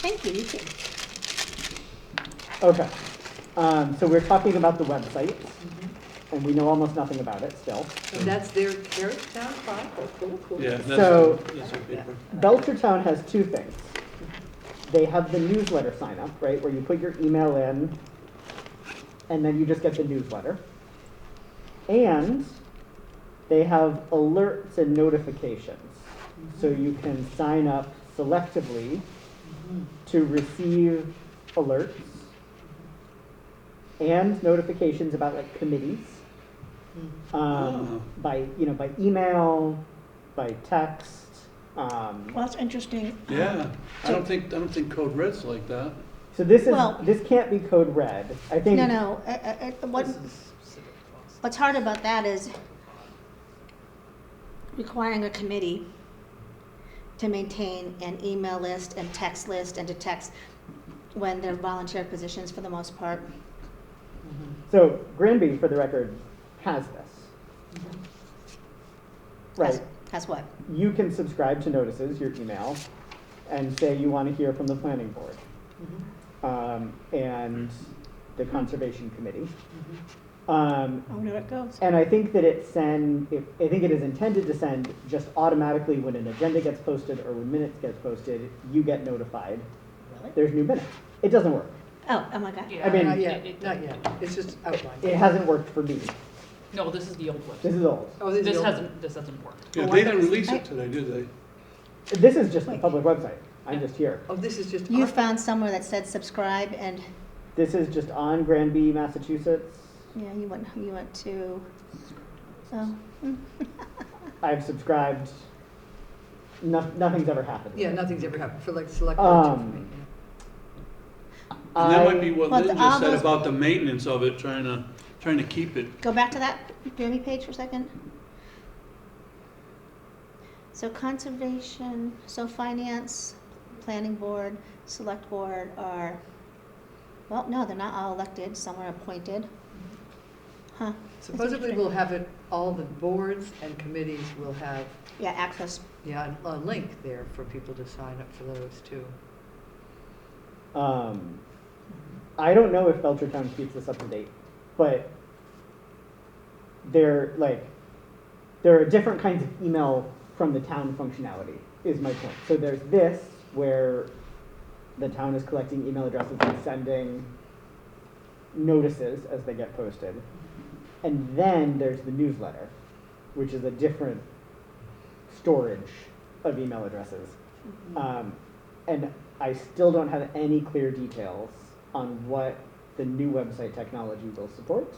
Thank you, you too. Okay. So we're talking about the website, and we know almost nothing about it still. And that's their town clock. Oh, cool. Yeah, that's, So- that's our paper. Belchertown has two things. They have the newsletter sign up, right, where you put your email in, and then you just get the newsletter. And they have alerts and notifications. So you can sign up selectively to receive alerts and notifications about like committees, by email, by text. Well, that's interesting. Yeah, I don't think Code Red's like that. So this is Well- this can't be code red. I think No, what's hard about that is requiring a committee to maintain an email list and text list and to text when they're volunteer positions for the most part. so. Granby, for the record, has this. Right. Has what? You can subscribe to notices, your email, and say you want to hear from the planning board and the conservation committee. I wonder where it goes. And I think that I think it is intended to send just automatically when an agenda gets posted or when minutes gets posted, you get notified. Really? There's new minutes. It doesn't work. Oh my God. Yeah, I mean- not yet. It's just outlined. It hasn't worked for me. No, this is the old one. This is old. Oh, this is This the old- hasn't worked. Yeah, Oh, they I didn't thought- release it today, did they? This is just the Wait. public website. I'm just here. Oh, this is just. You our- found somewhere that said subscribe and, This is just on Granby, Massachusetts. yeah, you went to, oh. I've subscribed. Nothing's ever happened. Yeah, nothing's ever happened for like select board Um, information. And that might be what Well, Lynn all just said those- about the maintenance of it, trying to keep it. Go back to that Granby page for a second. So conservation, so finance, planning board, select board are, well, no, they're not all elected, some are appointed. Huh, Supposedly we'll have it, all the boards and committees will have, yeah, access. yeah, a link there for people to sign up for those too. I don't know if Belchertown keeps this up to date, but there are different kinds of email from the town functionality, is my point. So there's this, where the town is collecting email addresses and sending notices as they get posted. And then there's the newsletter, which is a different storage of email addresses. And I still don't have any clear details on what the new website technology will support.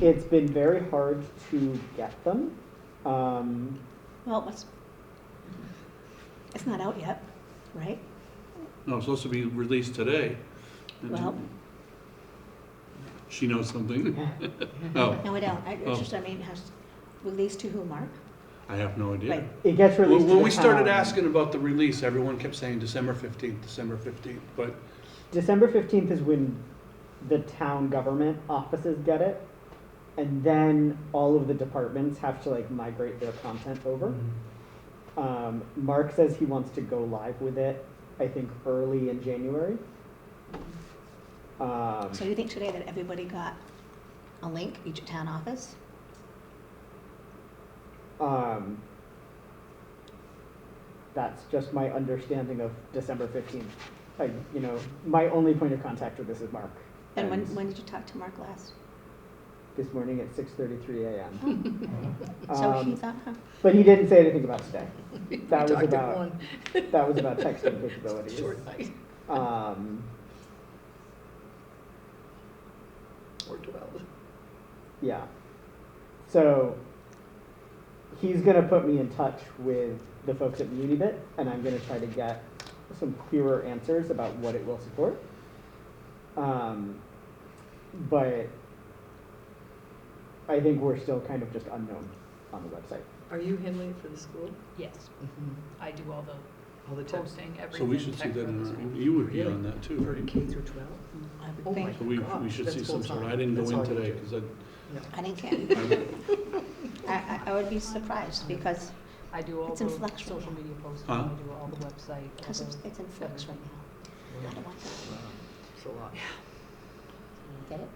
It's been very hard to get them. Well, it's not out yet, right? No, it's supposed to be released today. And Well, she knows something. Oh, no, we don't. Oh. It's just, I mean, has released to who, Mark? I have no idea. Right. It gets released to When the we started town. asking about the release, everyone kept saying December 15th, December 15th, but December 15th is when the town government offices get it. And then all of the departments have to like migrate their content over. Mark says he wants to go live with it, I think early in January. So you think today that everybody got a link, each town office? That's just my understanding of December 15th. My only point of contact with this is Mark. And when did you talk to Mark last? This morning at 6:33 a.m. So he thought, huh? But he didn't say anything about today. We That was talked at about one. that was about texting capabilities. Short night, Um, or 12. yeah. So he's gonna put me in touch with the folks at Unibit, and I'm gonna try to get some clearer answers about what it will support. But I think we're still kind of just unknown on the website. Are you handling it for the school? Yes, I do all the All the posting, everything. so we should see tech that for the in school. you would be Really? on that too, For right? K through 12? I would Oh think. my So we gosh, should that's see some sort full-time. of, I didn't go That's in all you today do. because I didn't care. I would be surprised because I do all It's in the flux right social now. media posting, Huh? I do all the website. all Because the- it's in flux right now. I don't want that. It's a lot. Get it?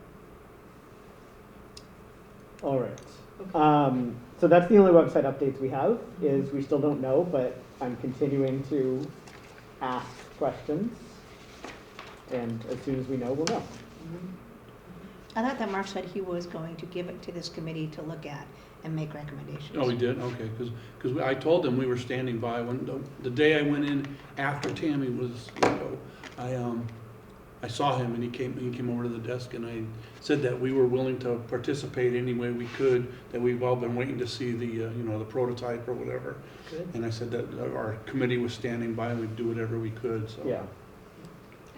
All right. So that's the only website updates we have, is we still don't know, but I'm continuing to ask questions. And as soon as we know, we'll know. I thought that Mark said he was going to give it to this committee to look at and make recommendations. Oh, we did? Okay, because I told them we were standing by when, the day I went in after Tammy was, I saw him and he came over to the desk and I said that we were willing to participate any way we could, that we've all been waiting to see the, the prototype or whatever. Good. And I said that our committee was standing by and we'd do whatever we could, so. Yeah.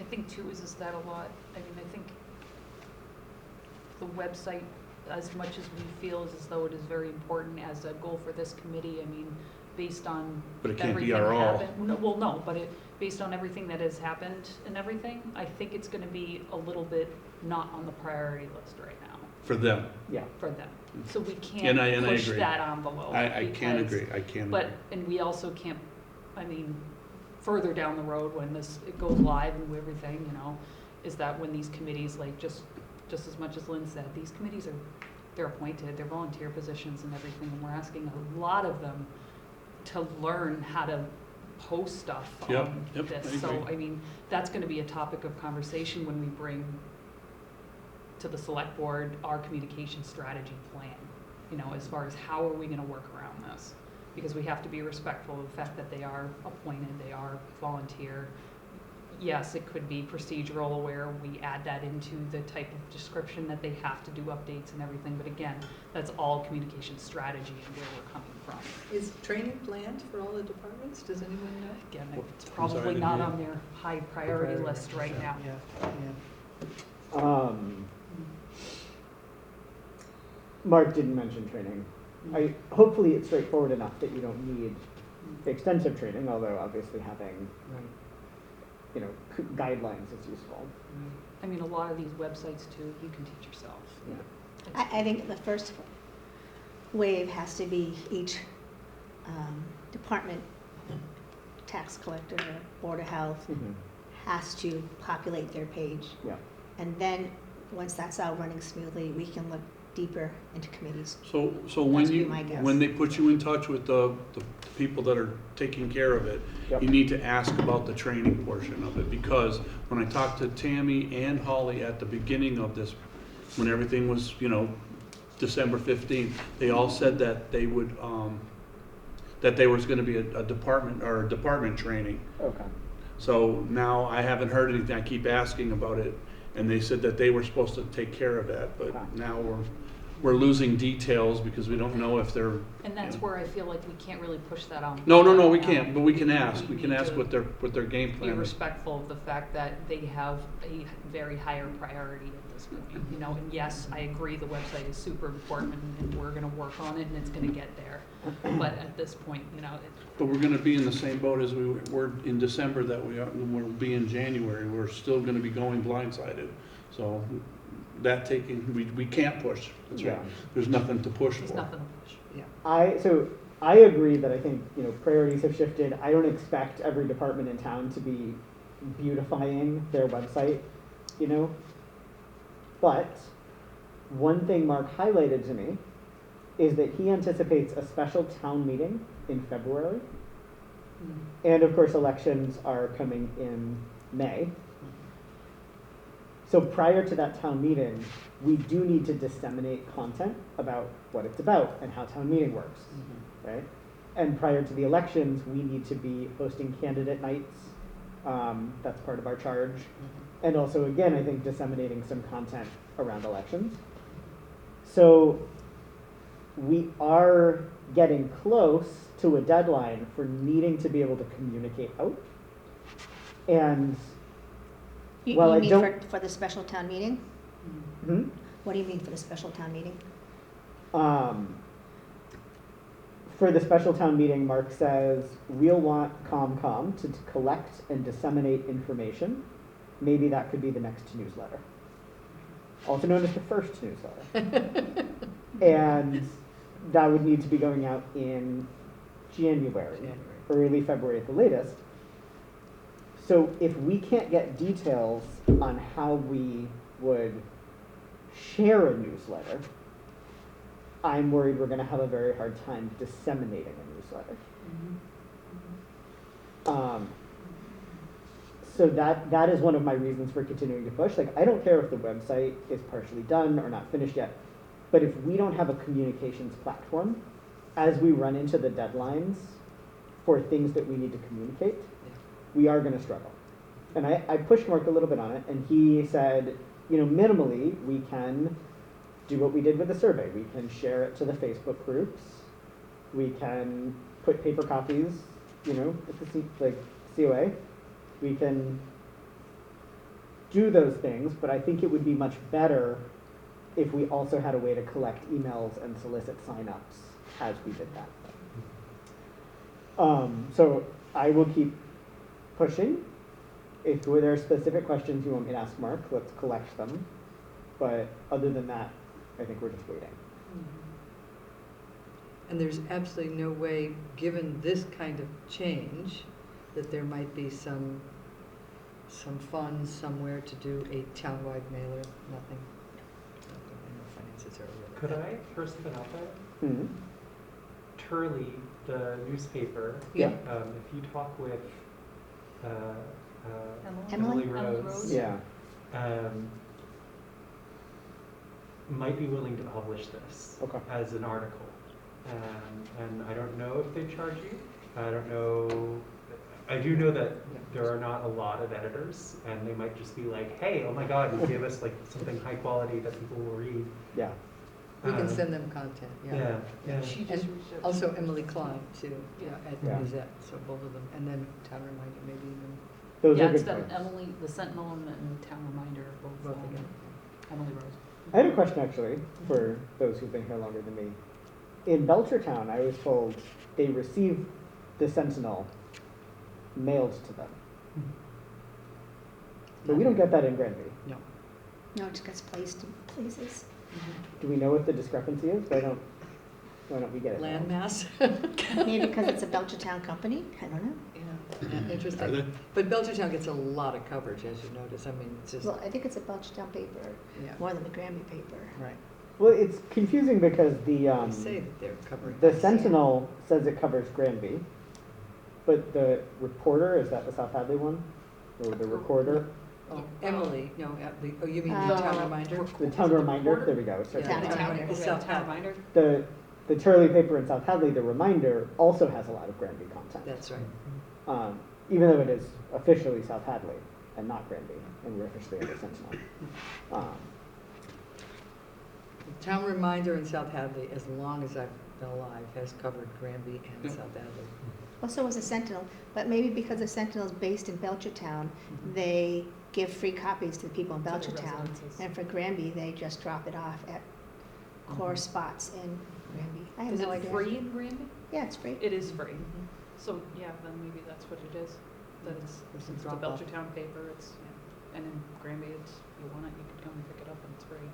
I think too, is that a lot, I mean, I think the website, as much as we feel as though it is very important as a goal for this committee, I mean, based on But it can't be everything our all. Well, no, but based on everything that has happened and everything, I think it's gonna be a little bit not on the priority list right now For them. Yeah. for them. So we And can't I push agree. that envelope. I can because- agree, I can But, agree. and we also can't, I mean, further down the road when it goes live and everything, is that when these committees, like, just as much as Lynn said, these committees they're appointed, they're volunteer positions and everything, and we're asking a lot of them to learn how to post stuff Yep, on yep, this. I So, agree. I mean, that's gonna be a topic of conversation when we bring to the select board our communication strategy plan, as far as how are we gonna work around this? Because we have to be respectful of the fact that they are appointed, they are volunteer. Yes, it could be procedural where we add that into the type of description that they have to do updates and everything, but again, that's all communication strategy and where we're coming from. Is training planned for all the departments? Does anyone know? Again, it's I'm sorry, probably I didn't not hear. on their high priority list right now. Yeah. Mark didn't mention training. Hopefully it's straightforward enough that you don't need extensive training, although obviously having, guidelines is useful. I mean, a lot of these websites too, you can teach yourself. Yeah. I think the first wave has to be each department, tax collector, Board of Health, Mhm. has to populate their page. Yeah. And then, once that's all running smoothly, we can look deeper into committees. So That'd be my guess. when they put you in touch with the people that are taking care of it, Yep. you need to ask about the training portion of it, because when I talked to Tammy and Holly at the beginning of this, when everything was, December 15th, they all said that they would, that there was gonna be a department training. Okay. So now I haven't heard anything, I keep asking about it, and they said that they were supposed to take care of that, but Okay. now we're losing details because we don't know if they're. And that's where I feel like we can't really push that on. No, we right now. can't, but we can ask, we We can need ask to what their game Be plan is. respectful of the fact that they have a very higher priority at this point, and yes, I agree, the website is super important and we're gonna work on it and it's gonna get there. But at this point, But we're gonna be in the same boat as we were in December that we'll be in January, we're still gonna be going blindsided. So we can't push, that's right, Yeah. there's nothing to push there's for. nothing to push. I agree that I think, priorities have shifted. I don't expect every department in town to be beautifying their website, But one thing Mark highlighted to me is that he anticipates a special town meeting in February. And of course, elections are coming in May. So prior to that town meeting, we do need to disseminate content about what it's about and how town meeting works, right? And prior to the elections, we need to be hosting candidate nights. That's part of our charge. And also, again, I think disseminating some content around elections. So we are getting close to a deadline for needing to be able to communicate out. And You Well, I mean don't- for the special town meeting? What do you mean for the special town meeting? For the special town meeting, Mark says, we'll want ComCom to collect and disseminate information. Maybe that could be the next newsletter, also known as the first newsletter. And that would need to be going out in January, early February at the latest. So if we can't get details on how we would share a newsletter, I'm worried we're going to have a very hard time disseminating a newsletter. So that is one of my reasons for continuing to push. Like, I don't care if the website is partially done or not finished yet, but if we don't have a communications platform, as we run into the deadlines for things that we need to communicate, we are going to struggle. And I pushed Mark a little bit on it, and he said, you know, minimally, we can do what we did with the survey. We can share it to the Facebook groups. We can put paper copies, you know, at the COA. We can do those things, but I think it would be much better if we also had a way to collect emails and solicit signups as we did that. So I will keep pushing. If there are specific questions you want me to ask Mark, let's collect them. But other than that, I think we're just waiting. And there's absolutely no way, given this kind of change, that there might be some funds somewhere to do a townwide mailer. Nothing. Finances are Could I throw something out there? Mm-hmm. Turley, the newspaper, Yeah. if you talk with Emily? Emily Rose, Rose? Yeah. might be willing to publish this Okay. as an article. And I don't know if they charge you. I don't know. I do know that there are not a lot of editors, and they might just be like, hey, oh my God, you give us like something high quality that people will read. Yeah. We can Um, send them content, Yeah, yeah. She just And reached out to also me. Emily Klein too, at Yeah. Gazette, so both of them, and then Town Reminder maybe even Those Yeah, are it's good been points. Emily, the Sentinel and Town Reminder, both, both again. Emily Rose. I had a question actually for those who've been here longer than me. In Belchertown, I was told they receive the Sentinel mailed to them. But we don't get that in Granby. No. No, it just gets placed in places. Do we know what the discrepancy is? Why don't we get it? mailed? Landmass. Maybe because it's a Belchertown company, I don't know. Yeah, Are they? interesting. But Belchertown gets a lot of coverage, as you notice. I mean, it's just, Well, I think it's a Belchertown paper, yeah, more than the Granby paper. right. Well, it's confusing because They say that they're covering. the us. Sentinel says it covers Granby, but the Reporter, is that the South Hadley one? Or the Recorder? Oh, Emily, no, oh, you mean the Uh, Town Reminder? The Town Reminder, there we go. It's Yeah, Town the Reminder. Reminder is Okay, South Town Hadley. Reminder? The Turley paper in South Hadley, the Reminder, also has a lot of Granby content. That's right. Even though it is officially South Hadley and not Granby, and we're officially under Sentinel. The Town Reminder in South Hadley, as long as I've been alive, has covered Granby and Yeah. South Hadley. Also was a Sentinel, but maybe because the Sentinel is based in Belchertown, they give free copies to the people in To the Belchertown. residences. And for Granby, they just drop it off at core spots in Granby. I have Is no it idea. free in Granby? Yeah, it's free. It is free. So, yeah, then maybe that's what it is. That it's, There's some it's the drop off. Belchertown paper, it's, and in Granby, it's, if you want it, you could come and pick it up and it's free.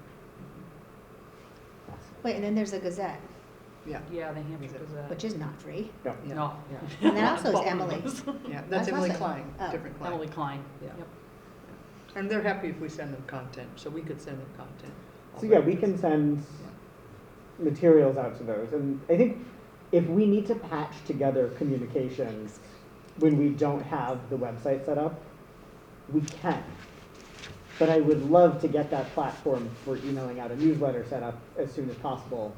Wait, and then there's the Gazette, Yeah, Yeah, the Hampshire Is it? Gazette. which is not free. yeah, No. yeah. And then also is Bottom Emily. of those. Yeah, That's that's Emily awesome. Klein, Oh. different Klein. Emily Klein. Yeah. Yep. And they're happy if we send them content, so we could send them content. So yeah, we can send materials out to those. And I think if we need to patch together communications when we don't have the website set up, we can. But I would love to get that platform for emailing out a newsletter set up as soon as possible,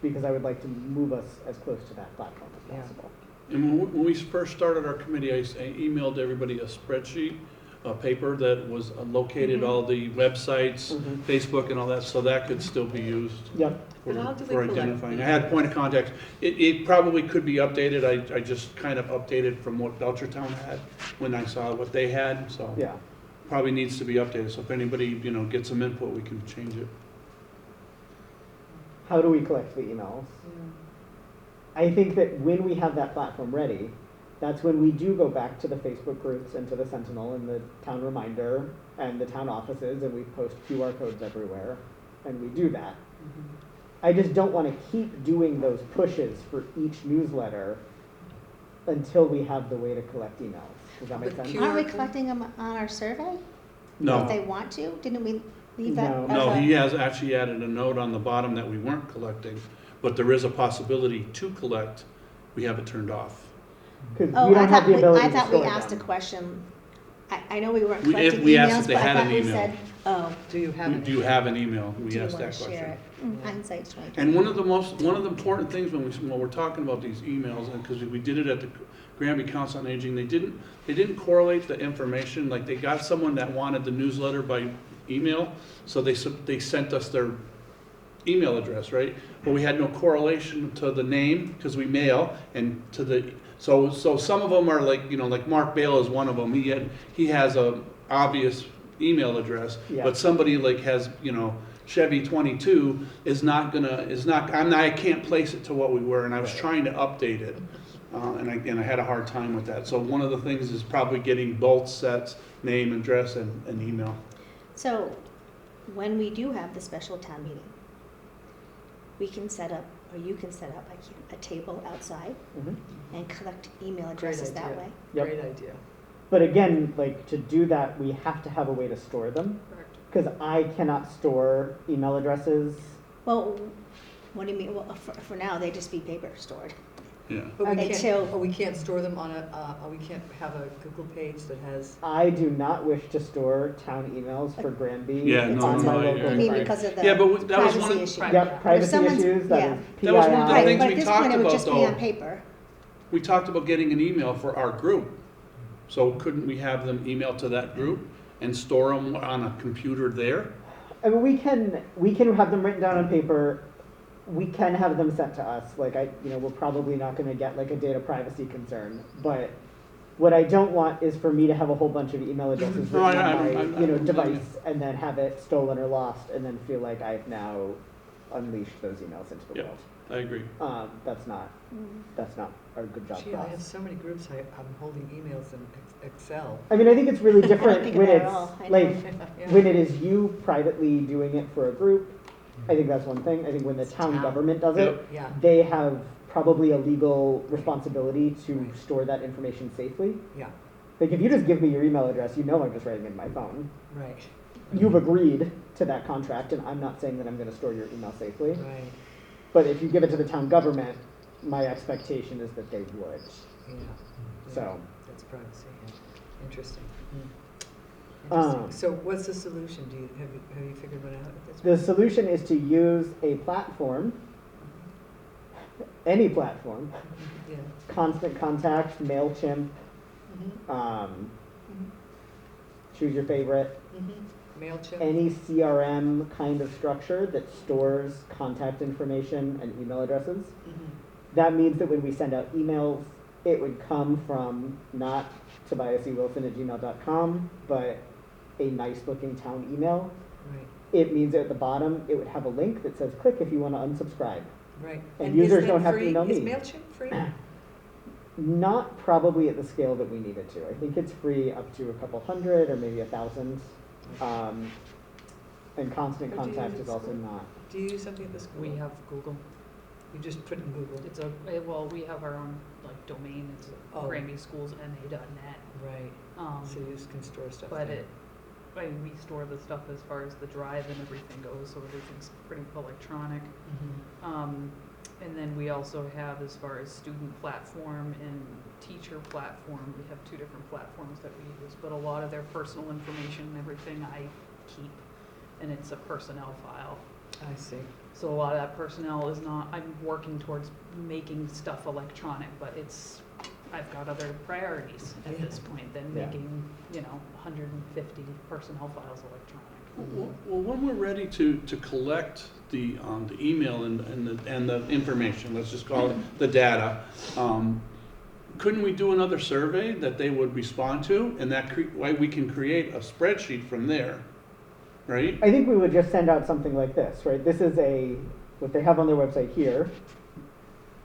because I would like to move us as close to that platform as Yeah. possible. And when we first started our committee, I emailed everybody a spreadsheet, a paper that was located all the websites, Mhm. Facebook and all that, so that could still be used Yep. for And how do they for collect identifying. the- I had point of contact. It probably could be updated. I just kind of updated from what Belchertown had when I saw what they had, so. Yeah. Probably needs to be updated, so if anybody, gets some input, we can change it. How do we collect the emails? I think that when we have that platform ready, that's when we do go back to the Facebook groups and to the Sentinel and the Town Reminder and the town offices, and we post QR codes everywhere, and we do that. I just don't want to keep doing those pushes for each newsletter until we have the way to collect emails. Does that make With sense? Q- Aren't we QR code? collecting them on our survey? No. If they want to? Didn't we leave that No. as No, a- he has actually added a note on the bottom that we weren't collecting, but there is a possibility to collect. We have it turned off. Because Oh, we don't have the ability I to thought we store asked a them. question. I know we weren't We- collecting we asked emails, if they but I had an thought we email. said, oh, Do you have it? Do you have an email? We do you asked want that to question. share it? Hindsight's 20/20. And one of the important things when we're talking about these emails, and because we did it at the Granby Council on Aging, they didn't correlate the information. Like they got someone that wanted the newsletter by email, so they sent us their email address, right? But we had no correlation to the name because we mail and to the so some of them are like like Mark Bale is one of them. He has a obvious email address, Yeah. but somebody like has Chevy 22 I can't place it to what we were, and I was Right. trying to update it, and I had a hard time with that. So one of the things is probably getting both sets, name, address, and email. So, when we do have the special town meeting, we can set up, or you can set up, a table outside Mhm. and collect email Great addresses that idea. way. Yep. Great idea. But again, like to do that, we have to have a way to store them. Correct. Because I cannot store email addresses. Well, what do you mean? Well, for now, they just be paper stored. Yeah. But we can't, Until- we can't store them on we can't have a Google page that has, I do not wish to store town emails for Granby Yeah, no, on my no, local yeah. You mean device. because of the Yeah, but that was one privacy of- issue? Right. Yep, privacy someone's- issues, that yeah. is PII. That was one of the Right, things but we at this talked point, it would about, just be though. on paper. We talked about getting an email for our group. So couldn't we have them email to that group and store them on a computer there? I mean, we can have them written down on paper. We can have them sent to us. Like we're probably not going to get like a data privacy concern. But what I don't want is for me to have a whole bunch of email addresses No, written I- on I- my I- device, and then have it stolen or lost, and then feel like I've now unleashed those emails into the Yeah. world. I agree. That's not a good job gee, for I have us. so many groups, I'm holding emails in Excel. I mean, I think it's really I don't different think when about it it's at all. I know. like Yeah. when it is you privately doing it for a group. I think that's one thing. I think when the town Town. government does it, Yep. Yeah, they have probably a legal responsibility to Right. store that information safely. yeah, Like if you just give me your email address, I'm just writing in my phone. right, You've agreed to that contract, and I'm not saying that I'm going to store your email safely. right, But if you give it to the town government, my expectation is that they would. yeah. So. That's privacy, yeah. Interesting. Um, Interesting. So what's the solution? Have you figured one out at this The point? solution is to use a platform, any platform, Yeah. Constant Contact, MailChimp, choose your favorite, MailChimp? any CRM kind of structure that stores contact information and email addresses. That means that when we send out emails, it would come from not tobiasewilson@gmail.com, but a nice looking town email. Right, It means at the bottom, it would have a link that says, click if you want to unsubscribe. right. And is users that don't have to free? email Is me. MailChimp free? Not probably at the scale that we need it to. I think it's free up to a couple hundred or maybe 1,000. And Constant What do you Contact use is at also school? not. Do you use something at the school? We have Google. You just put in Google. It's well, we have our own like domain. It's Oh. GranbySchoolsMA.net. Right, so you just can store stuff But there. we store the stuff as far as the drive and everything goes, so everything's pretty electronic. And then we also have, as far as student platform and teacher platform, we have two different platforms that we use, but a lot of their personal information and everything I keep, and it's a personnel file. I see. So a lot of that personnel is not, I'm working towards making stuff electronic, but I've got other priorities at Yeah. this point than Yeah. making, 150 personnel files electronic. Well, when we're ready to collect the email and the information, let's just call it the data, couldn't we do another survey that they would respond to? And that way we can create a spreadsheet from there, right? I think we would just send out something like this, right? This is what they have on their website here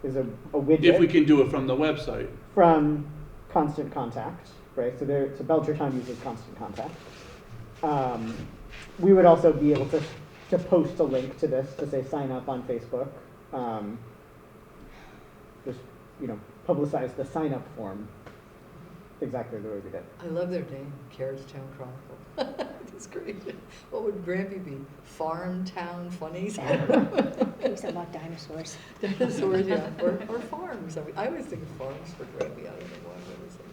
is a widget. If we can do it from the website. From Constant Contact, right? So Belchertown uses Constant Contact. We would also be able to to post a link to this, to say sign up on Facebook. Just, publicize the sign up form exactly the way we did. I love their name, Carrots Town Chronicle. That's great. What would Granby be? Farm Town Funnies? I don't know. Maybe something about dinosaurs. Dinosaurs, yeah, or farms. I always think of farms for Granby. I don't know why I always think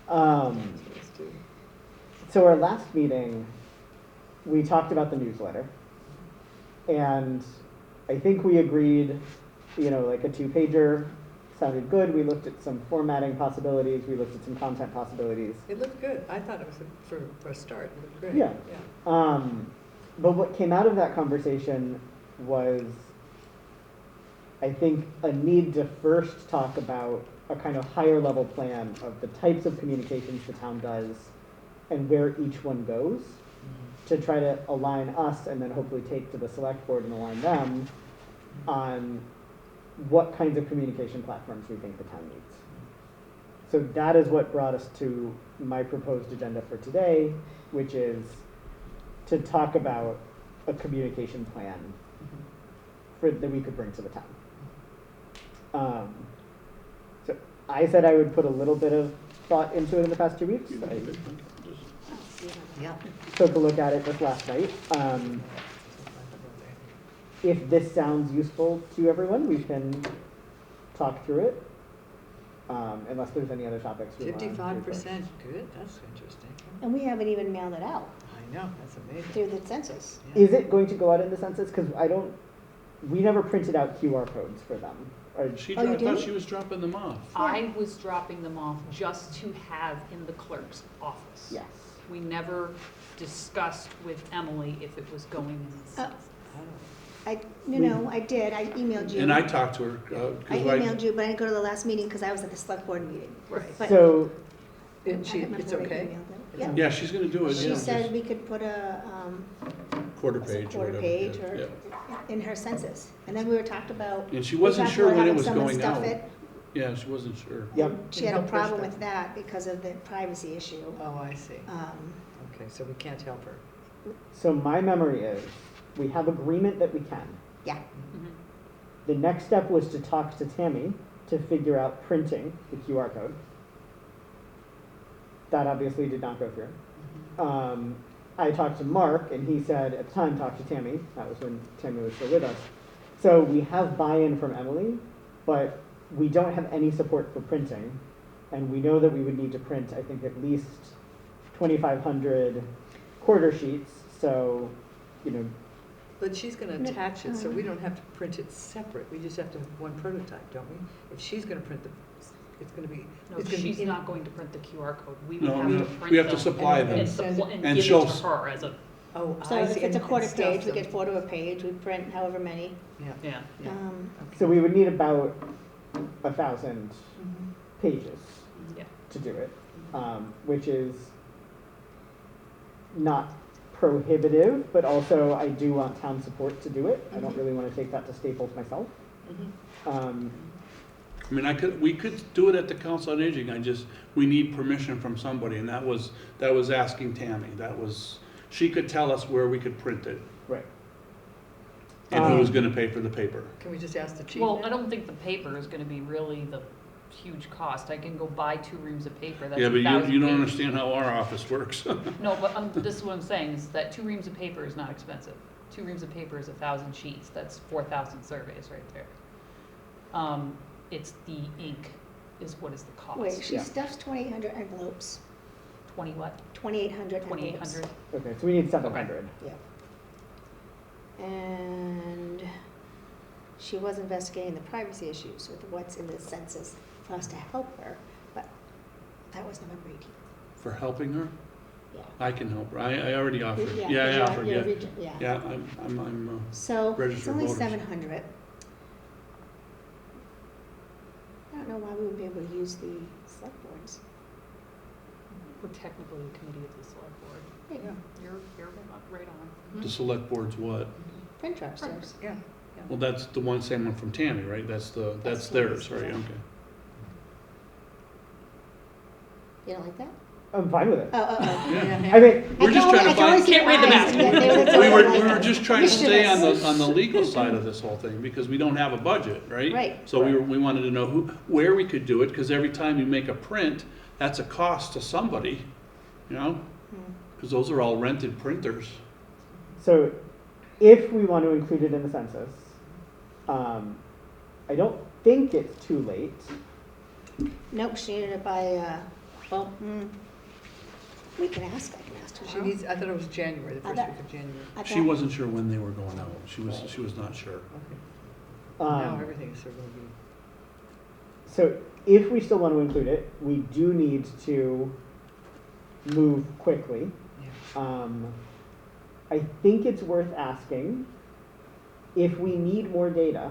farms. Dinosaurs too. So our last meeting, we talked about the newsletter. And I think we agreed, like a 2-pager sounded good. We looked at some formatting possibilities. We looked at some content possibilities. It looked good. I thought it was, for a start, it looked great. Yeah. Yeah. But what came out of that conversation was, I think, a need to first talk about a kind of higher level plan of the types of communications the town does and where each one goes, to try to align us and then hopefully take to the select board and align them on what kinds of communication platforms we think the town needs. So that is what brought us to my proposed agenda for today, which is to talk about a communication plan that we could bring to the town. So I said I would put a little bit of thought into it in the past 2 weeks. I Yeah. took a look at it just last night. If this sounds useful to everyone, we can talk through it. Unless there's any other topics we want to. 55%, good, that's interesting. And we haven't even mailed it out I know, that's amazing. through the census. Yeah. Is it going to go out in the census? Because we never printed out QR codes for them. Or, She Oh, you I thought did? she was dropping them off. I was dropping them off just to have in the clerk's office. yes. We never discussed with Emily if it was going in the census. I did, I emailed you. And I talked to her, I because emailed you, but I didn't go to the last meeting because I was at the select board meeting. Right. But So, And I she, can't it's remember where I okay? emailed it. yeah, she's gonna do it, She yeah, said just we could put a, quarter what's it, page or quarter whatever. page yeah, or yeah. in her census. And then we were talked about. And she we wasn't talked sure about when it having was someone going stuff out. it, Yeah, she wasn't sure. yep. and She Can had a help push problem that. with that because of the privacy issue. Oh, I see. Um, Okay, so we can't help her. So my memory is, we have agreement that we can. Yeah, Mhm. The next step was to talk to Tammy to figure out printing the QR code. That obviously did not go through. I talked to Mark, and he said at the time, talk to Tammy. That was when Tammy was still with us. So we have buy-in from Emily, but we don't have any support for printing. And we know that we would need to print, I think, at least 2,500 quarter sheets. So, But she's gonna attach it, so we don't have to print it separate. We just have to have one prototype, don't we? If she's gonna print it's gonna be, No, it's gonna be. she's not going to print the QR code. We would No, have no, to print we have to them supply and- them. and supply- and And give show it s- to her as a, Oh, so I if see. it's a and quarter stuff page, we them. get photo a page, we print however many. Yeah, yeah. yeah. Okay. so we would need about 1,000 Mhm. pages Yeah. to do it, which is not prohibitive, but also I do want town support to do it. I don't really want to take that to Staples myself. Mhm. Um, I mean, we could do it at the Council on Aging, we need permission from somebody, and that was asking Tammy. She could tell us where we could print it, right. and who was gonna pay for the paper. Can we just ask the chief Well, now? I don't think the paper is gonna be really the huge cost. I can go buy 2 reams of paper, that's Yeah, but 1,000 you don't pages. understand how our office works. No, but this is what I'm saying, is that 2 reams of paper is not expensive. 2 reams of paper is 1,000 sheets, that's 4,000 surveys right there. It's the ink is what is the cost. Wait, she Yeah. stuffs 2,800 envelopes, 20 what? 2,800 envelopes. 2,800? Okay, so we need 700. Yeah. And she was investigating the privacy issues with what's in the census for us to help her, but that was November 18th. For helping her, Yeah. I can help her. I already offered. Yeah, Yeah, I you're- offered, you're yeah. region- Yeah. Yeah, I'm, So it's registered only voters. 700. I don't know why we wouldn't be able to use the select boards. We're technically a committee of the select board. Yeah. You're right on. the select board's what? Printer upstairs. Yeah, Well, that's the same one from Tammy, right? That's That's theirs, what right, it's- okay. You don't like that? I'm fine with it. Yeah. I mean, We're just trying to find. Can't read the map. We were just trying to stay on the legal side of this whole thing, because we don't have a budget, right? Right. So we wanted to know where we could do it, because every time you make a print, that's a cost to somebody, you know? Because those are all rented printers. so if we want to include it in the census, I don't think it's too late. Nope, she needed it by, well, we can ask, I can ask She tomorrow. needs, I thought it was January, the first thought- week of January. I She thought- wasn't sure when they were going out. She was not sure. Okay. Now Um, everything is sort of going to be. So if we still want to include it, we do need to move quickly. Yeah. I think it's worth asking if we need more data,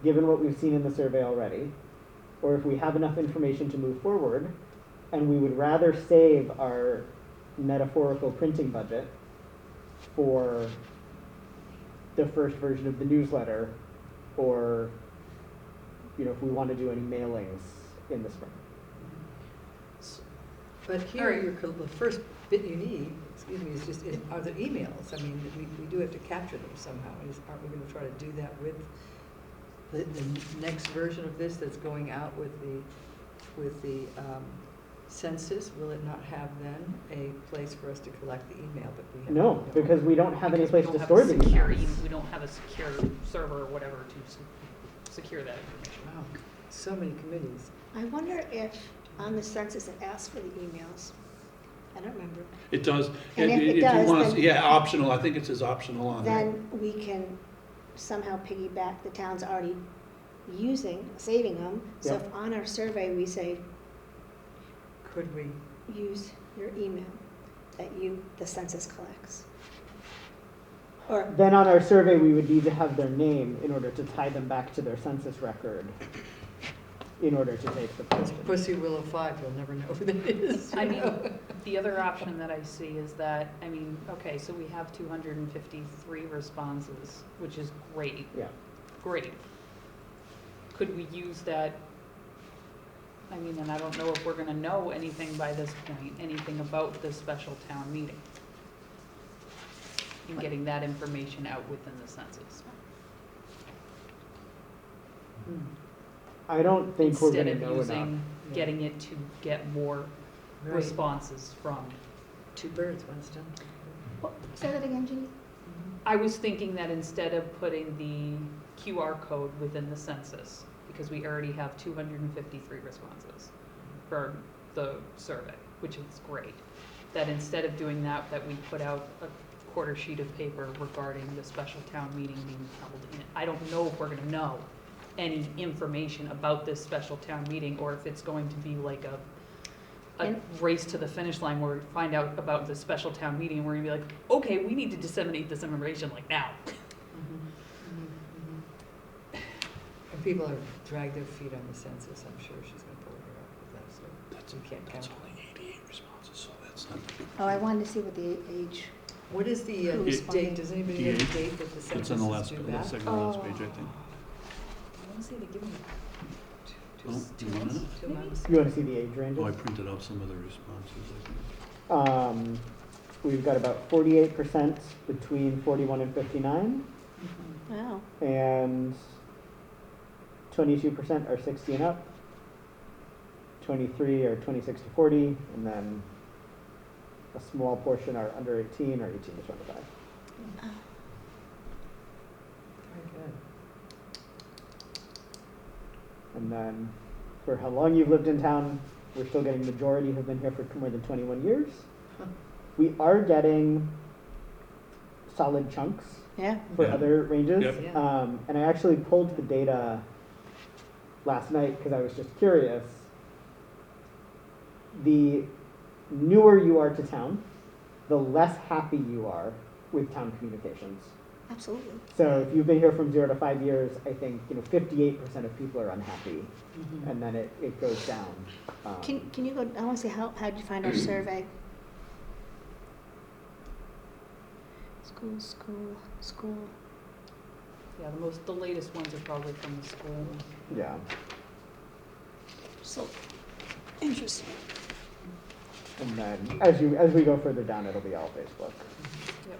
given what we've seen in the survey already, or if we have enough information to move forward, and we would rather save our metaphorical printing budget for the first version of the newsletter, or, you know, if we want to do any mailings in the spring. But here, the first bit you need, are the emails. I mean, we do have to capture them somehow. Aren't we going to try to do that with the next version of this that's going out with the census? Will it not have then a place for us to collect the email? But we have No, because we don't have any Because we place don't to have store a the secure emails. We don't have a secure server or whatever to secure that information. Wow, so many committees. I wonder if on the census it asks for the emails. I don't remember. It does. And if it you does, want us, then- yeah, optional. I think it says optional on there. Then we can somehow piggyback the towns already saving them. So Yep. if on our survey we say, Could we? use your email that the census collects. Or, Then on our survey, we would need to have their name in order to tie them back to their census record in order to take the It's postage. Pussy Willow 5, you'll never know who that is. I mean, the other option that I see is that, I mean, okay, so we have 253 responses, which is great. Yeah. Great. Could we use that? I mean, and I don't know if we're gonna know anything by this point, anything about this special town meeting. And getting that information out within the census. Hmm. I don't think we're Instead gonna of know enough. using, Yeah. getting it to get more Right. responses from. Two birds, one stone. say that again, Jeannie? I was thinking that instead of putting the QR code within the census, because we already have 253 responses for the survey, which is great, that instead of doing that, that we put out a quarter sheet of paper regarding the special town meeting being held in. I don't know if we're gonna know any information about this special town meeting, or if it's going to be like a race to the finish line where we find out about the special town meeting, and we're gonna be like, okay, we need to disseminate this information like now. And people have dragged their feet on the census, I'm sure she's gonna pull her up with that, so we can't count. That's only 88 responses, so that's not. Oh, I wanted to see what the age. What is the Who date, responded? does anybody know the date that the census It's on the last, is due the back? second to last page, I think. I wanna say they give me Oh, two you want months, it? 2 months. You want to see the age ranges? Oh, I printed out some of the responses, I think. We've got about 48% between 41 and 59, Wow. and 22% are 60 and up, 23 are 26 to 40, and then a small portion are under 18 or 18 to 25. Very good. And then for how long you've lived in town, we're still getting majority have been here for more than 21 years. Huh. We are getting solid chunks Yeah. for Yeah. other ranges. Yep. Yeah. And I actually pulled the data last night because I was just curious. The newer you are to town, the less happy you are with town communications. Absolutely. So if you've been here from 0 to 5 years, I think 58% of people are unhappy, Mhm. and then it goes down. Can you go, I want to see how'd you find our survey? School. Yeah, the latest ones are probably from the school. Yeah. So, interesting. And then as we go further down, it'll be all Facebook. Yep.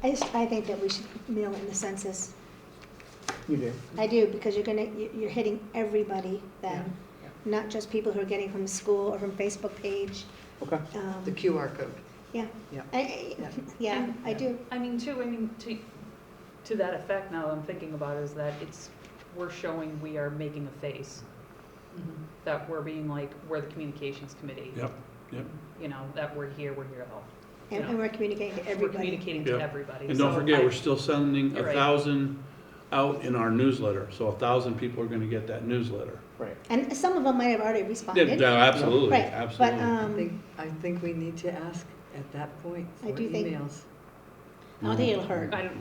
I think that we should mail in the census. You do. I do, because you're hitting everybody then, Yeah, not just people who are getting from the school or from Facebook page. Okay. The QR code. Yeah. Yeah. Yeah, I do. I mean, to that effect, now that I'm thinking about it, is that we're showing we are making a face, that we're being like, we're the communications committee. Yep, yep. You know, that we're here to help. And we're communicating to We're everybody. communicating to Yep. everybody. And don't So forget, I- we're still sending You're right. 1,000 out in our newsletter, so 1,000 people are gonna get that newsletter. Right. And some of them might have already Yeah, responded. absolutely, Right, but, absolutely. I think we need to ask at that point for I do think- emails. I don't think it'll hurt. I don't,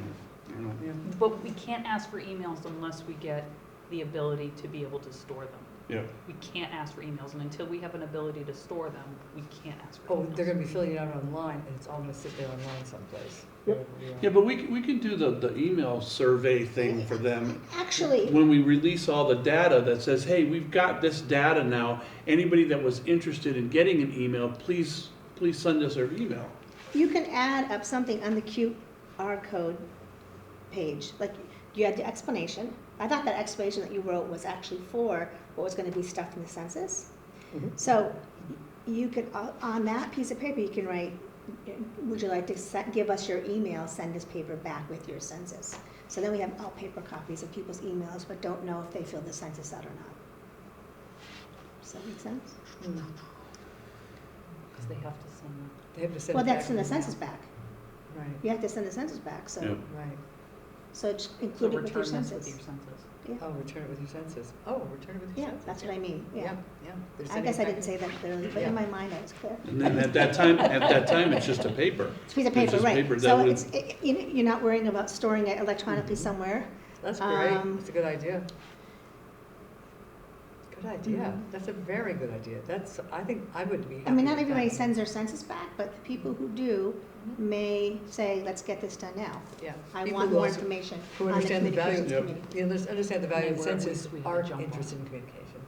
Yeah. but we can't ask for emails unless we get the ability to be able to store them. Yeah, We can't ask for emails, and until we have an ability to store them, we can't ask for Oh, emails. they're gonna be filling it out online, and it's all gonna sit there online someplace. Yep. yeah, but we can do the email survey thing for them. Actually, When we release all the data that says, hey, we've got this data now, anybody that was interested in getting an email, please send us their email. you can add up something on the QR code page, like you had the explanation. I thought that explanation that you wrote was actually for what was gonna be stuffed in the census. Mhm. So you could, on that piece of paper, you can write, would you like to give us your email, send this paper back with your census. So then we have all paper copies of people's emails, but don't know if they fill the census out or not. Does that make sense? Because they have to send them. They have to send Well, it back. that's send the in census email. back. Right, You have to send the census back, so, Yep. right. so just So include it with your return this with census. your census. Yeah. Oh, return it with your census. Oh, return it with your Yeah, census. that's what I mean, yeah. Yeah. They're I sending guess it I back didn't in- say that clearly, but Yeah. in my mind, that was clear. And then at that time, it's just a paper. It's a piece of It's paper, just right. paper that So would- it's, you're not worrying about storing it electronically Mm-hmm. somewhere. That's great, Um, that's a good idea. Good idea, Mhm. that's a very good idea, I think I would be happy I mean, not with everybody that. sends their census back, but the people who do may say, let's get this done now. Yeah. I People want who more also- information Who on the understand the value, communications Yep. committee. you understand the value of And where at census, least we have a are jump on interested it. in communication.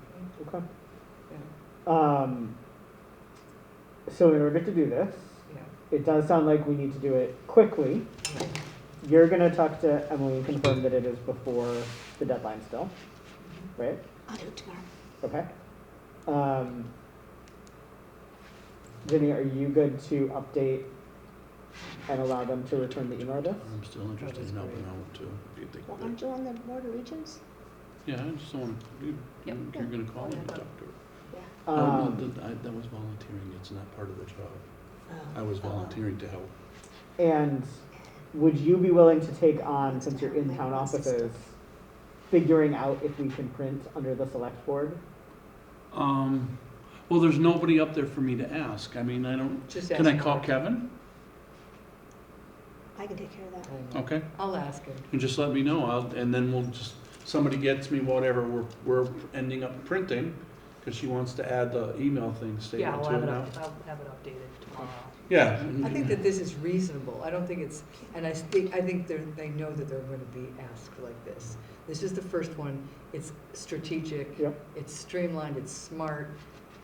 Okay. Yeah. So in order to do this, Yeah. it does sound like we need to do it quickly. Yeah. You're gonna talk to Emily and confirm that it is before the deadline still, right? I'll do it tomorrow. Okay. Vinny, are you good to update and allow them to return the email address? I'm still interested in helping out too, if you think Well, that. aren't you on the board of regents? Yeah, I just don't want, you're Yep. gonna call me and Yeah. talk to her. Yeah. Oh, no, Um, that was volunteering, it's not part of the job. Oh. I was Oh. volunteering to help. And would you be willing to take on, since you're in town offices, figuring out if we can print under the select board? Well, there's nobody up there for me to ask. I mean, Just can I ask call Mark. Kevin? I can take care of that. I know. Okay, I'll ask him. and just let me know, and then we'll just, somebody gets me whatever we're ending up printing, because she wants to add the email thing Yeah, statement I'll to have it it now. I'll have it updated tomorrow. Yeah. I think that this is reasonable. I don't think it's, and I think they know that they're going to be asked like this. This is the first one. It's strategic. Yep. It's streamlined. It's smart,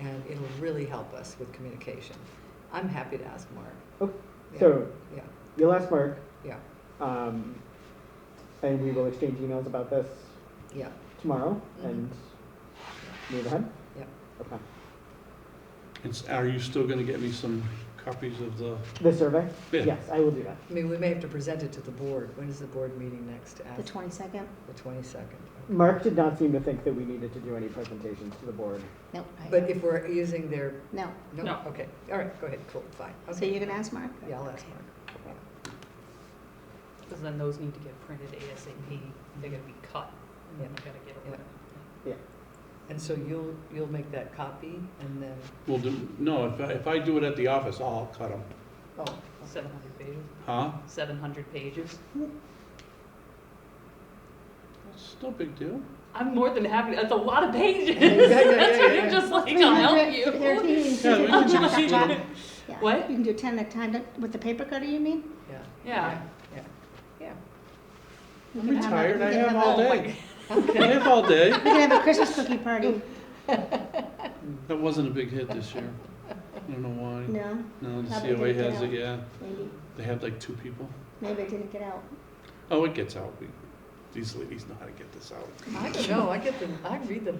and it'll really help us with communication. I'm happy to ask Mark. Okay. Yeah, So yeah, you'll ask Mark, yeah, and we will exchange emails about this yeah. tomorrow Mhm. and move ahead? Yeah. Okay. Are you still gonna get me some copies of the, The survey? Yeah. Yes, I will do that. I mean, we may have to present it to the board. When is the board meeting next? To The ask 22nd? the 22nd. Mark did not seem to think that we needed to do any presentations to the board. No. But if we're using their, No. no, No. okay, all right, go ahead, cool, fine. So Okay. you're gonna ask Mark? Yeah, I'll ask Mark. Because then those need to get printed ASAP. They're gonna be cut, and then Yeah. I gotta get Yeah. them. And so you'll make that copy and then, well, no, if I do it at the office, I'll cut them. oh, 700 pages. Huh? 700 pages. It's no big deal. I'm more than happy. That's a lot of pages. Yeah, yeah, That's why yeah. you're just like, I'll help you. Yeah, we can do What? You can do 10 at a time, with the paper cutter, you mean? yeah. Yeah. Yeah, yeah. I'm retired, I we can have have all a- day. I have all day. We can have a Christmas cookie party. That wasn't a big hit this year. I don't know why. No, No, the Probably COA didn't get has it, out. yeah. maybe, They had like 2 people. maybe it didn't get out. Oh, it gets out. These ladies know how to get this out. I don't know, I read the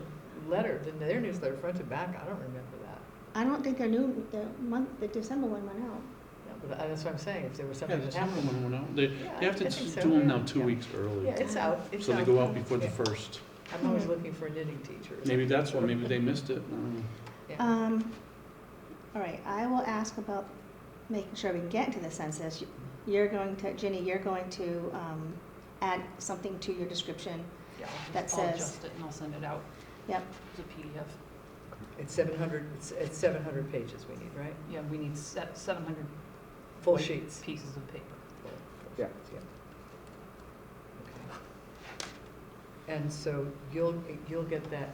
letter, their newsletter front to back, I don't remember that. I don't think the December one went out. Yeah, but that's what I'm saying, if there was Yeah, something the that December happened. one went out. They Yeah, have to I think so, do them yeah. now 2 Yeah. weeks early. Yeah, it's out, it's So out. they go out before the Yeah. 1st. I'm always looking for a knitting teacher. or Maybe something. that's why, maybe they missed it. I don't know. Yeah. All right, I will ask about making sure we can get into the census. You're going to, Ginny, you're going to add something to your description. Yeah, That I'll says- adjust it and I'll send it out Yep, as a PDF. It's 700, it's 700 pages we need, right? Yeah, we need 700 Full white sheets. pieces of paper. Full Yeah. sheets, Okay. And so you'll get that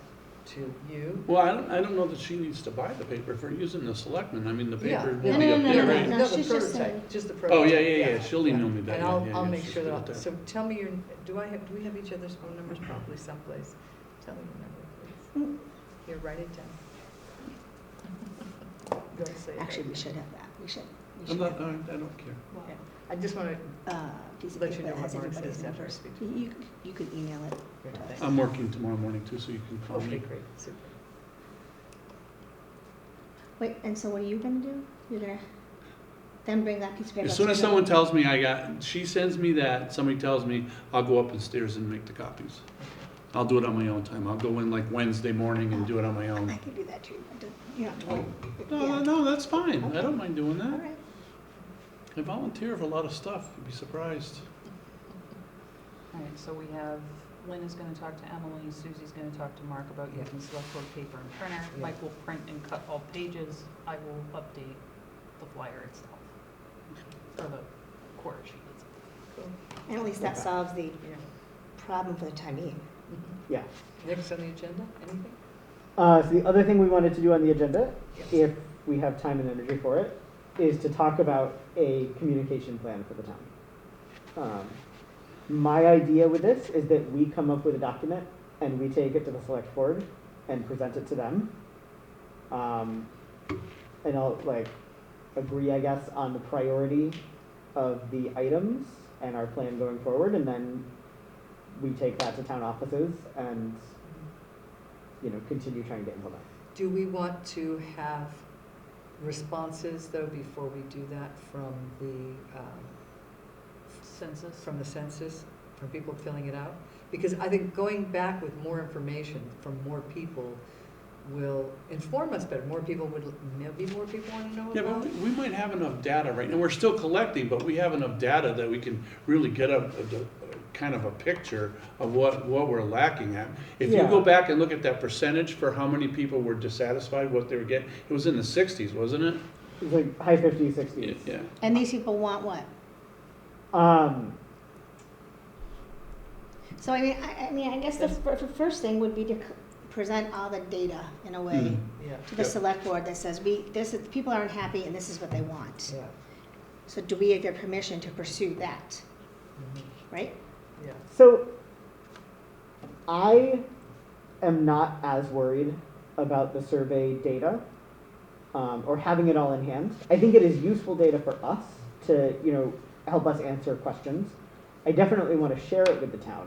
to you? Well, I don't know that she needs to buy the paper for using the selectmen. I mean, the Yeah. paper will No, be no, up no, there, no, right? no. The she's just saying- prototype, just the prototype. Oh, yeah. She'll email me that. And yeah, I'll yeah, make she's sure good that, at that. so tell me do we have each other's phone numbers probably someplace? Tell me your number, Mm. please. Here, write it down. Don't say it. actually, we should have that, we should I'm not, have I don't care. Well, Yeah. I just want piece of let you paper know that has what Mark everybody's says after I numbers. speak to You could email it. to. I'm working tomorrow morning too, so you can call Okay, me. great, super. Wait, and so what are you gonna do? You're gonna then bring that piece of paper? As soon up as to the- someone tells me she sends me that, somebody tells me, I'll go up the stairs and make the copies. I'll do it on my own time. I'll go in like Wednesday morning and do it on my I own. can do that too, you don't have to wait. No, Yeah. no, that's fine. I don't mind doing All that. right. I volunteer for a lot of stuff. You'd be surprised. All right, so we have, Lynn is gonna talk to Emily, Susie's gonna talk to Mark about Yeah. using select board paper and printer. Yeah. Mike will print and cut all pages. I will update the flyer itself, or the quarter sheet itself. Cool. And at least that solves the Yeah. problem for the time being. Mhm. Yeah. Next on the agenda, anything? So the other thing we wanted to do on the agenda, Yes. if we have time and energy for it, is to talk about a communication plan for the town. My idea with this is that we come up with a document and we take it to the select board and present it to them. And I'll agree, I guess, on the priority of the items and our plan going forward, and then we take that to town offices and, continue trying to implement. Do we want to have responses, though, before we do that from the census, from people filling it out? Because I think going back with more information from more people will inform us better. Maybe more people want to know Yeah, about. but we might have enough data right now. We're still collecting, but we have enough data that we can really get a kind of a picture of what we're lacking at. If you Yeah. go back and look at that percentage for how many people were dissatisfied, what they were getting, it was in the 60s, wasn't it? It's like high 50s, 60s. Yeah. And these people want what? So I guess the first thing would be to present all the data in a way Mhm. Yeah, to the Yep. select board that says, people aren't happy and this is what they want. yeah, So do we have their permission to pursue that, mhm, right? yeah. So I am not as worried about the survey data or having it all in hand. I think it is useful data for us to, help us answer questions. I definitely want to share it with the town.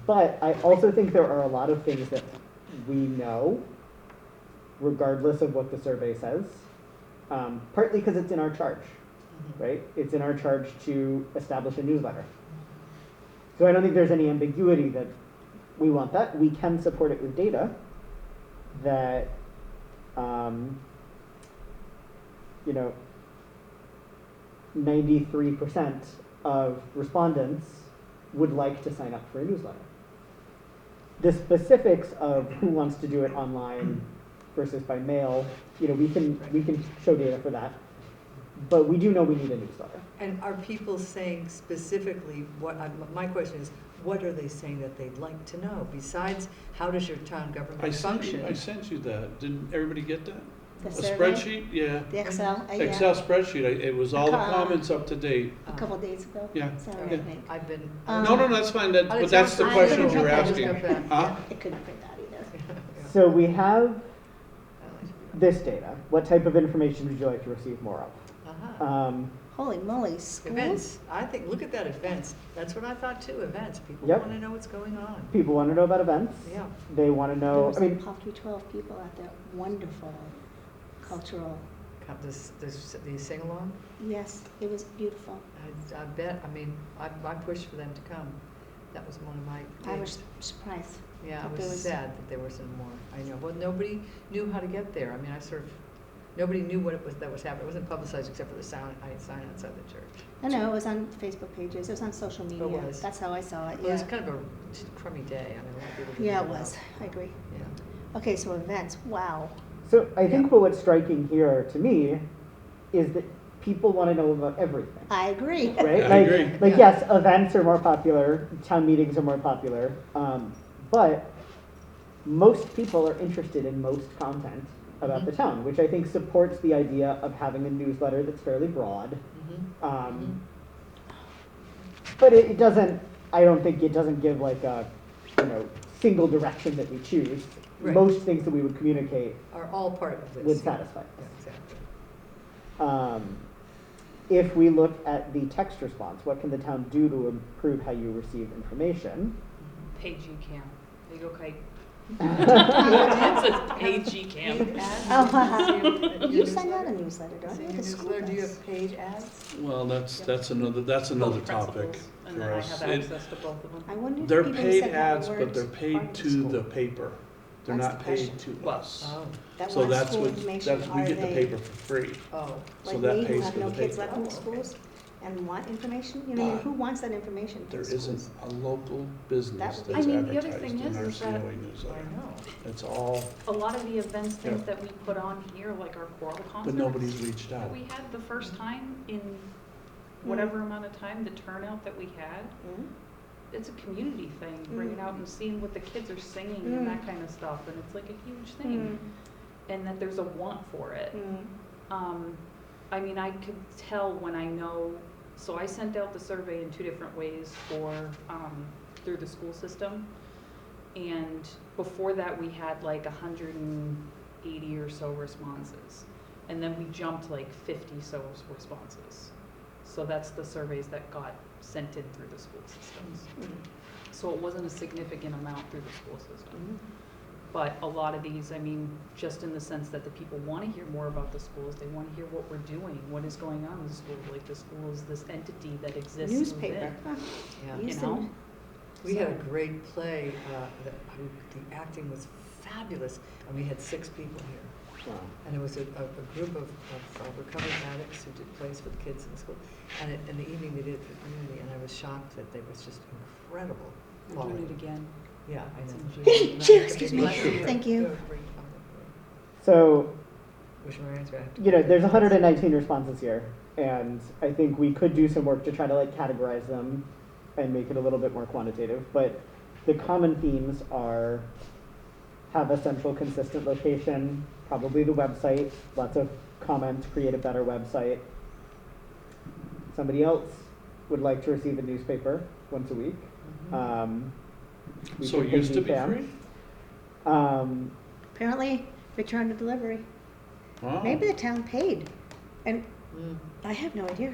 But I also think there are a lot of things that we know, regardless of what the survey says, partly because it's in our charge, Mhm. right? It's in our charge to establish a newsletter. So I don't think there's any ambiguity that we want that. We can support it with data that, 93% of respondents would like to sign up for a newsletter. The specifics of who wants to do it online versus by mail, we can show data for that. But we do know we need a newsletter. And are people saying specifically my question is, what are they saying that they'd like to know? Besides, how does your town government I function? sent you that. Didn't everybody get that? The A survey? spreadsheet, yeah. The Excel, yeah, Excel spreadsheet, it was all the Uh, comments up to date. a couple days ago. Yeah. Is that All what right, I think? I've been. No, no, that's fine, Oh, but it's that's the not- questions I you're couldn't asking. print that. Huh? It couldn't print that either. So we have I like to do this data. What type of information would you like to receive more of? that. Uh-huh. Holy moly, schools? Events, I think, look at that, events. That's what I thought too, events. People Yep. want to know what's going on. People want to know about events. Yeah. They want to There know, was I like mean, probably 12 people at that wonderful cultural, These sing-along, yes, it was beautiful. I bet, I mean, I pushed for them to come. That was one of my I big- was surprised. Yeah, I that there was was- sad that there wasn't more. I know, well, nobody knew how to get there. I mean, nobody knew what it was that was happening. It wasn't publicized except for the sign outside the church. I know, it was on Facebook pages, it was on social media. was. That's how I saw it, Well, it was yeah. kind of a crummy day. I mean, a lot of people didn't Yeah, it go was, out. I agree. Yeah. Okay, so events, wow. so I think Yeah. what's striking here to me is that people want to know about everything. I agree. Right? I like, agree. Like, Yeah. yes, events are more popular, town meetings are more popular, but most people are interested in most content about the Mhm. town, which I think supports the idea of having a newsletter that's fairly broad. Mhm. But it doesn't, I don't think it doesn't give like a, single direction that we choose. Right. Most things that we would communicate Are all part of this. would yeah. satisfy Yeah, us. exactly. If we look at the text response, what can the town do to improve how you receive information? Page Cam. There you go, Kate. That's It says page Cam. Paid ads? Oh, wow. Do you have You a send out a newsletter? newsletter, don't Is you? it The your school newsletter? Do you does. have paid ads? Well, that's another Both topic principals, and for then I us. have It- access to both of them. I wonder if They're people paid said that ads, but weren't they're part paid of the to school. the paper. They're That's not the paid question. to us. Oh, That So want that's school what, information, that's, we are get the they, paper for free. oh. So like that me, who pays have for no the kids paper. left in Oh, okay. schools and want information? You know, what I mean, who wants that information There from isn't schools? a local business That- I that's mean, the other advertised thing in our is that- COA I newsletter. know. It's all, A lot of the events, things Yeah. that we put on here, like our choral concerts. but nobody's reached That out. we had the first time in whatever amount of time, the turnout that we had, Mm? it's a community thing, bringing out and seeing what the kids are singing and that kind of stuff, and it's like a huge thing. And that there's a want for it. I mean, I could tell when I know, so I sent out the survey in 2 different ways through the school system. And before that, we had like 180 or so responses. And then we jumped like 50 so responses. So that's the surveys that got sent in through the school systems. So it wasn't a significant amount through the school system. But a lot of these, I mean, just in the sense that the people want to hear more about the schools, they want to hear what we're doing, what is going on in the school. Like the school is this entity that exists Newspaper. within, Huh. Yeah. you Used know? to- We had a great play, the acting was fabulous, and we had 6 people here. Wow. And it was a group of recovered addicts who did plays for the kids in the school. And in the evening, they did it for the community, and I was shocked that they was just incredible We're doing quality. it again. Yeah, I It's know. in June. Excuse me. Thank you. So, Wish my answer. there's 119 responses here, and I think we could do some work to try to like categorize them and make it a little bit more quantitative. But the common themes are have a central consistent location, probably the website, lots of comments, create a better website. Somebody else would like to receive a newspaper once a week. We So could it pay used to be DPM. free? Apparently, return to delivery. Wow. Maybe the town paid, and Mm, I have no idea.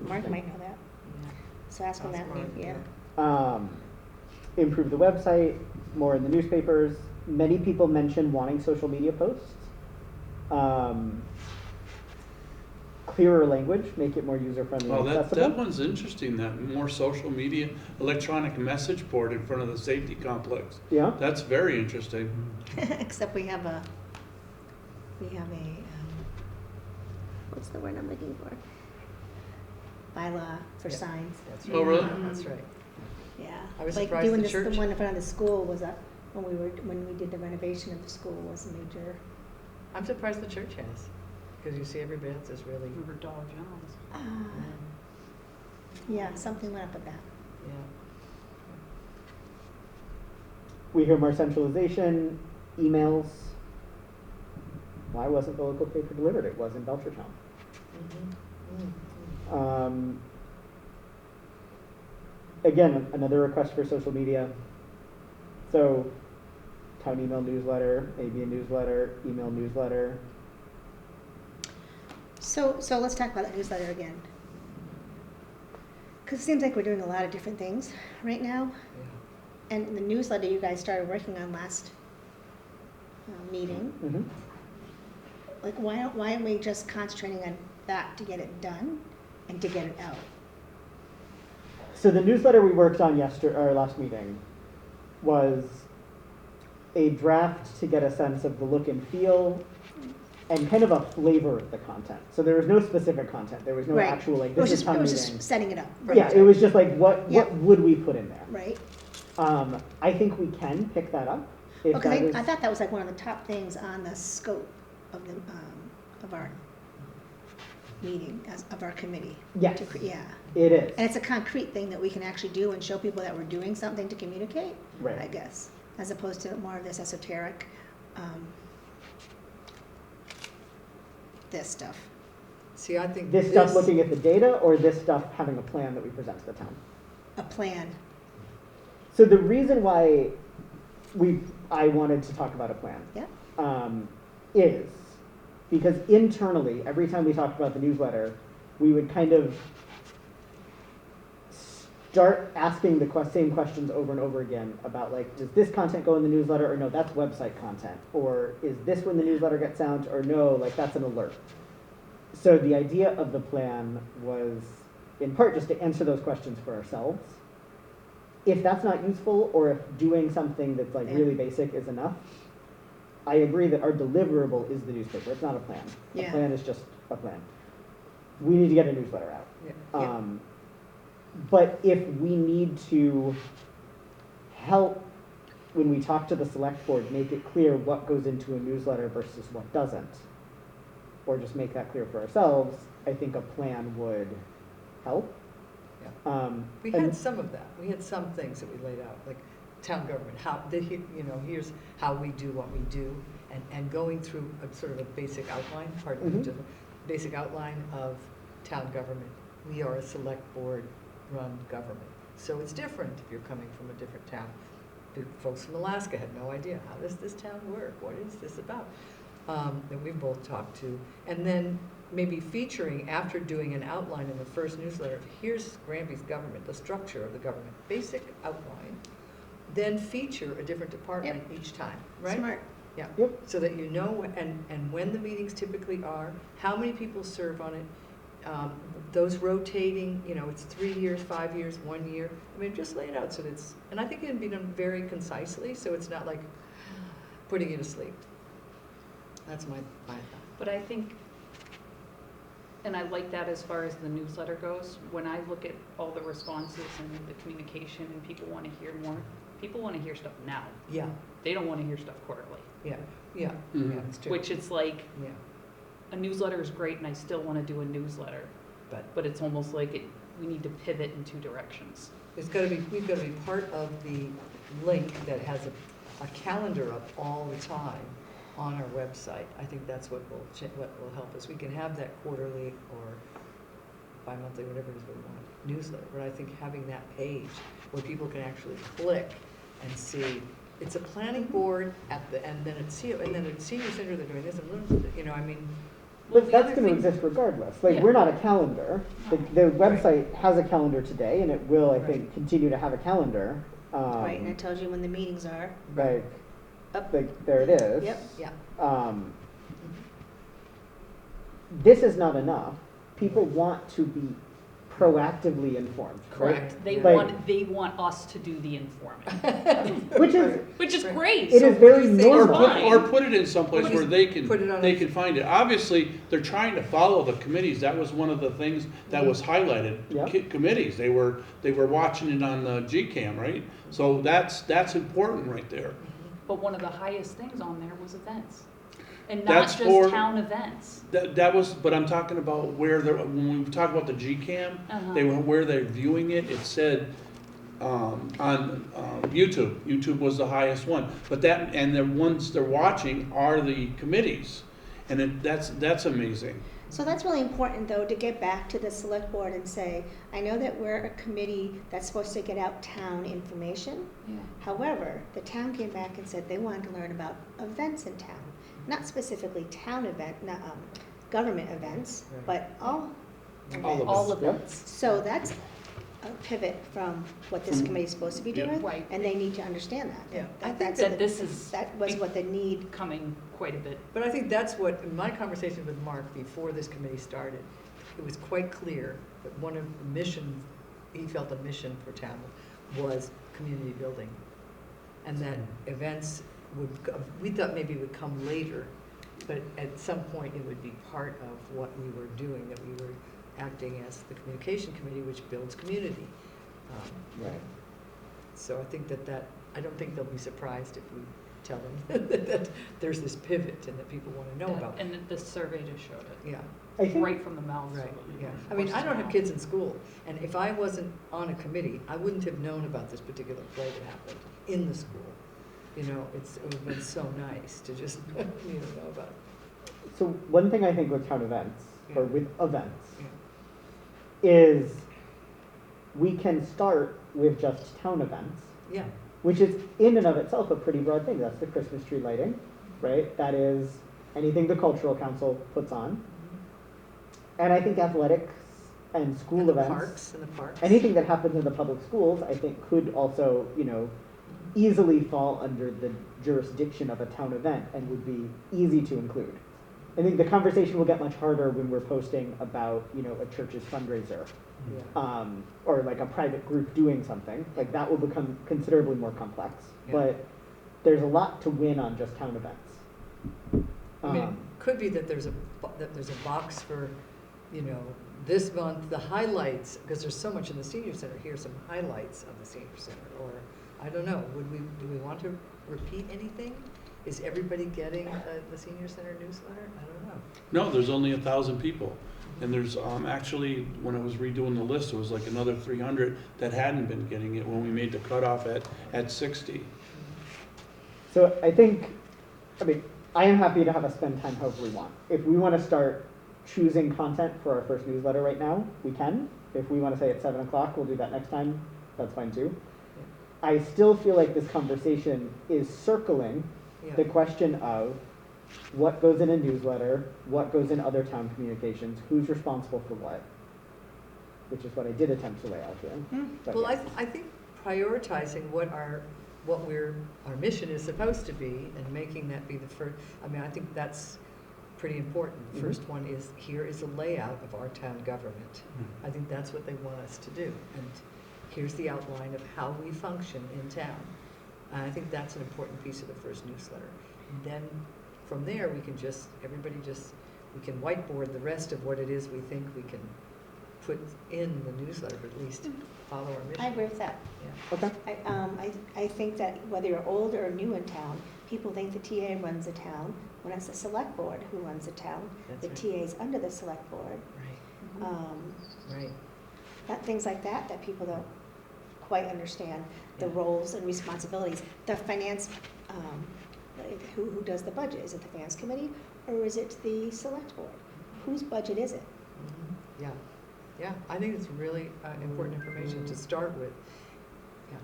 Mark might know that, yeah. so ask him that, Ask Mark, yeah. Improve the website, more in the newspapers. Many people mention wanting social media posts. Clearer language, make it more user-friendly Well, and that accessible. one's interesting, that more social media, electronic message board in front of the safety complex. Yeah, That's very interesting. Except we have a, what's the word I'm looking for? Bylaw for Yeah. signs, That's Oh, really? That's right. yeah. I was Like surprised doing the this, church- the one in front of the school was a, when we did the renovation of the school was a major, I'm surprised the church has, because you see everybody else is really, Remember Dollar General's? yeah, something went up with that. yeah. we hear more centralization, emails. Why wasn't the local paper delivered? It was in Belchertown. Again, another request for social media. So, town email newsletter, ABA newsletter, email newsletter. So let's talk about that newsletter again. Because it seems like we're doing a lot of different things right now. Yeah. And the newsletter you guys started working on last meeting, Mm-hmm. like why aren't we just concentrating on that to get it done and to get it out? So the newsletter we worked on last meeting was a draft to get a sense of the look and feel and kind of a flavor of the content. So there was no specific content. There was no Right. actual like It was this is just, town it was meeting. just setting it up. Yeah, it was just like what Yep. would we put in there? Right. I think we can pick that up. If Okay, that is, I thought that was like one of the top things on the scope of the of our meeting of our committee. Yes. Yeah. it is. And it's a concrete thing that we can actually do and show people that we're doing something to communicate, Right. I guess, as opposed to more of this esoteric, this stuff. See, I think This stuff looking at the data or this stuff having a plan that we present to the town? A plan. So the reason why I wanted to talk about a plan Yeah. Is because internally, every time we talked about the newsletter, we would kind of start asking the same questions over and over again about like, does this content go in the newsletter or no, that's website content? Or is this when the newsletter gets out or no, like that's an alert? So the idea of the plan was in part just to answer those questions for ourselves. If that's not useful or if doing something that's like Yeah. really basic is enough, I agree that our deliverable is the newspaper. It's not a plan. Yeah. A plan is just a plan. We need to get a newsletter out. Yeah. But if we need to help when we talk to the select board, make it clear what goes into a newsletter versus what doesn't, or just make that clear for ourselves, I think a plan would help. Yeah. We and- had some of that. We had some things that we laid out, like town government, here's how we do what we do, and going through a sort of a basic outline, basic outline of town government. We are a select board run government. So it's different if you're coming from a different town. The folks from Alaska had no idea, how does this town work? What is this about? That we both talked to. And then maybe featuring, after doing an outline in the first newsletter, here's Granby's government, the structure of the government, basic outline, then feature a different department each time, right? Smart. Yeah. Yep. So that you know, and when the meetings typically are, how many people serve on it, those rotating, it's 3 years, 5 years, 1 year. I mean, just lay it out so that it's, and I think it can be done very concisely, so it's not like putting you to sleep. That's my thought. But I think, and I like that as far as the newsletter goes, when I look at all the responses and the communication and people want to hear more, people want to hear stuff now. Yeah, They don't want to hear stuff quarterly, yeah, yeah, Mhm. yeah, it's true. which it's like, Yeah, a newsletter is great and I still want to do a newsletter, but it's almost like we need to pivot in two directions. we've got to be part of the link that has a calendar up all the time on our website. I think that's what will help us. We can have that quarterly or bi-monthly, whatever it is we want, newsletter, but I think having that page where people can actually click and see, it's a planning board and then it's senior center, they're doing this, and I mean, But the that's other going to thing- exist regardless. Like, Yeah. we're not a calendar. The website has a calendar today, and it will, I think, Right. continue to have a calendar. Right, and it tells you when the meetings are. Like, Up. there it is. Yep. yeah. This is not enough. People want to be proactively informed. right? Correct. They Like- want us to do the informing, Which is, which is Right. great. it So is very what do you think? Or normal. put, Fine. or put it in someplace where they can, Put it on they a- can find it. Obviously, they're trying to follow the committees. That was one of the things that was highlighted. Yeah. Committees, they were watching it on the GCam, right? So that's important right there. But one of the highest things on there was events. And not That's just for- town events. That was, but I'm talking about when we talk about the GCam, Uh-huh. where they're viewing it, it said, on YouTube. YouTube was the highest one. But and the ones they're watching are the committees. And that's amazing. So that's really important, though, to get back to the select board and say, I know that we're a committee that's supposed to get out town information. Yeah. However, the town came back and said they wanted to learn about events in town, not specifically town government events, Right. but all All events. All Yeah. events. So that's a pivot from what this committee is supposed to be Yeah. doing, Right. and they need to understand that. Yeah, I think That's that the- this is that was what the need. Coming quite a bit. But I think that's what, in my conversation with Mark before this committee started, it was quite clear that one of the missions, he felt the mission for town was community building. And that events we thought maybe would come later, but at some point it would be part of what we were doing, that we were acting as the communication committee, which builds community. Right. So I think I don't think they'll be surprised if we tell them that there's this pivot and that people want to know about it. And that the survey just showed it, Yeah, I think, right from the mouths of right, it. yeah. I mean, I don't have kids in school, and if I wasn't on a committee, I wouldn't have known about this particular play that happened in the school. You know, it would have been so nice to just, know about it. so one thing I think with town events, or Yeah. with events, Yeah. is we can start with just town events, Yeah, which is in and of itself a pretty broad thing. That's the Christmas tree lighting, right? That is anything the cultural council puts on. And I think athletics and school and the events, parks. anything that happens in the public schools, I think could also, easily fall under the jurisdiction of a town event and would be easy to include. I think the conversation will get much harder when we're posting about, a church's fundraiser, Yeah. or like a private group doing something. Like that will become considerably more complex. Yeah. But there's a lot to win on just town events. I mean, it could be that there's a box for, this month, the highlights, because there's so much in the senior center, here's some highlights of the senior center, or, I don't know, do we want to repeat anything? Is everybody getting the senior center newsletter? I don't know. No, there's only 1,000 people. And there's actually, when I was redoing the list, it was like another 300 that hadn't been getting it when we made the cutoff at 60. So I am happy to have us spend time however we want. If we want to start choosing content for our first newsletter right now, we can. If we want to say at 7 o'clock, we'll do that next time, that's fine too. I still feel like this conversation is circling Yeah. the question of what goes in a newsletter, what goes in other town communications, who's responsible for what, which is what I did attempt to lay out here. But Well, yeah. I think prioritizing what our mission is supposed to be and making that be the first, I think that's pretty important. The Mhm. first one is, here is a layout of our town government. I think that's what they want us to do. And here's the outline of how we function in town. And I think that's an important piece of the first newsletter. And then from there, we can we can whiteboard the rest of what it is we think we can put in the newsletter, but at least follow our mission. I agree with that. Yeah. Okay. I think that whether you're old or new in town, people think the TA runs the town, when it's the select board who runs the town. That's The right. TA's under the select board. Right, right. Things like that people don't quite understand, the roles and responsibilities. The finance, who does the budget? Is it the finance committee or is it the select board? Whose budget is it? Mhm. Yeah, yeah, I think it's really important information to start with. Yeah.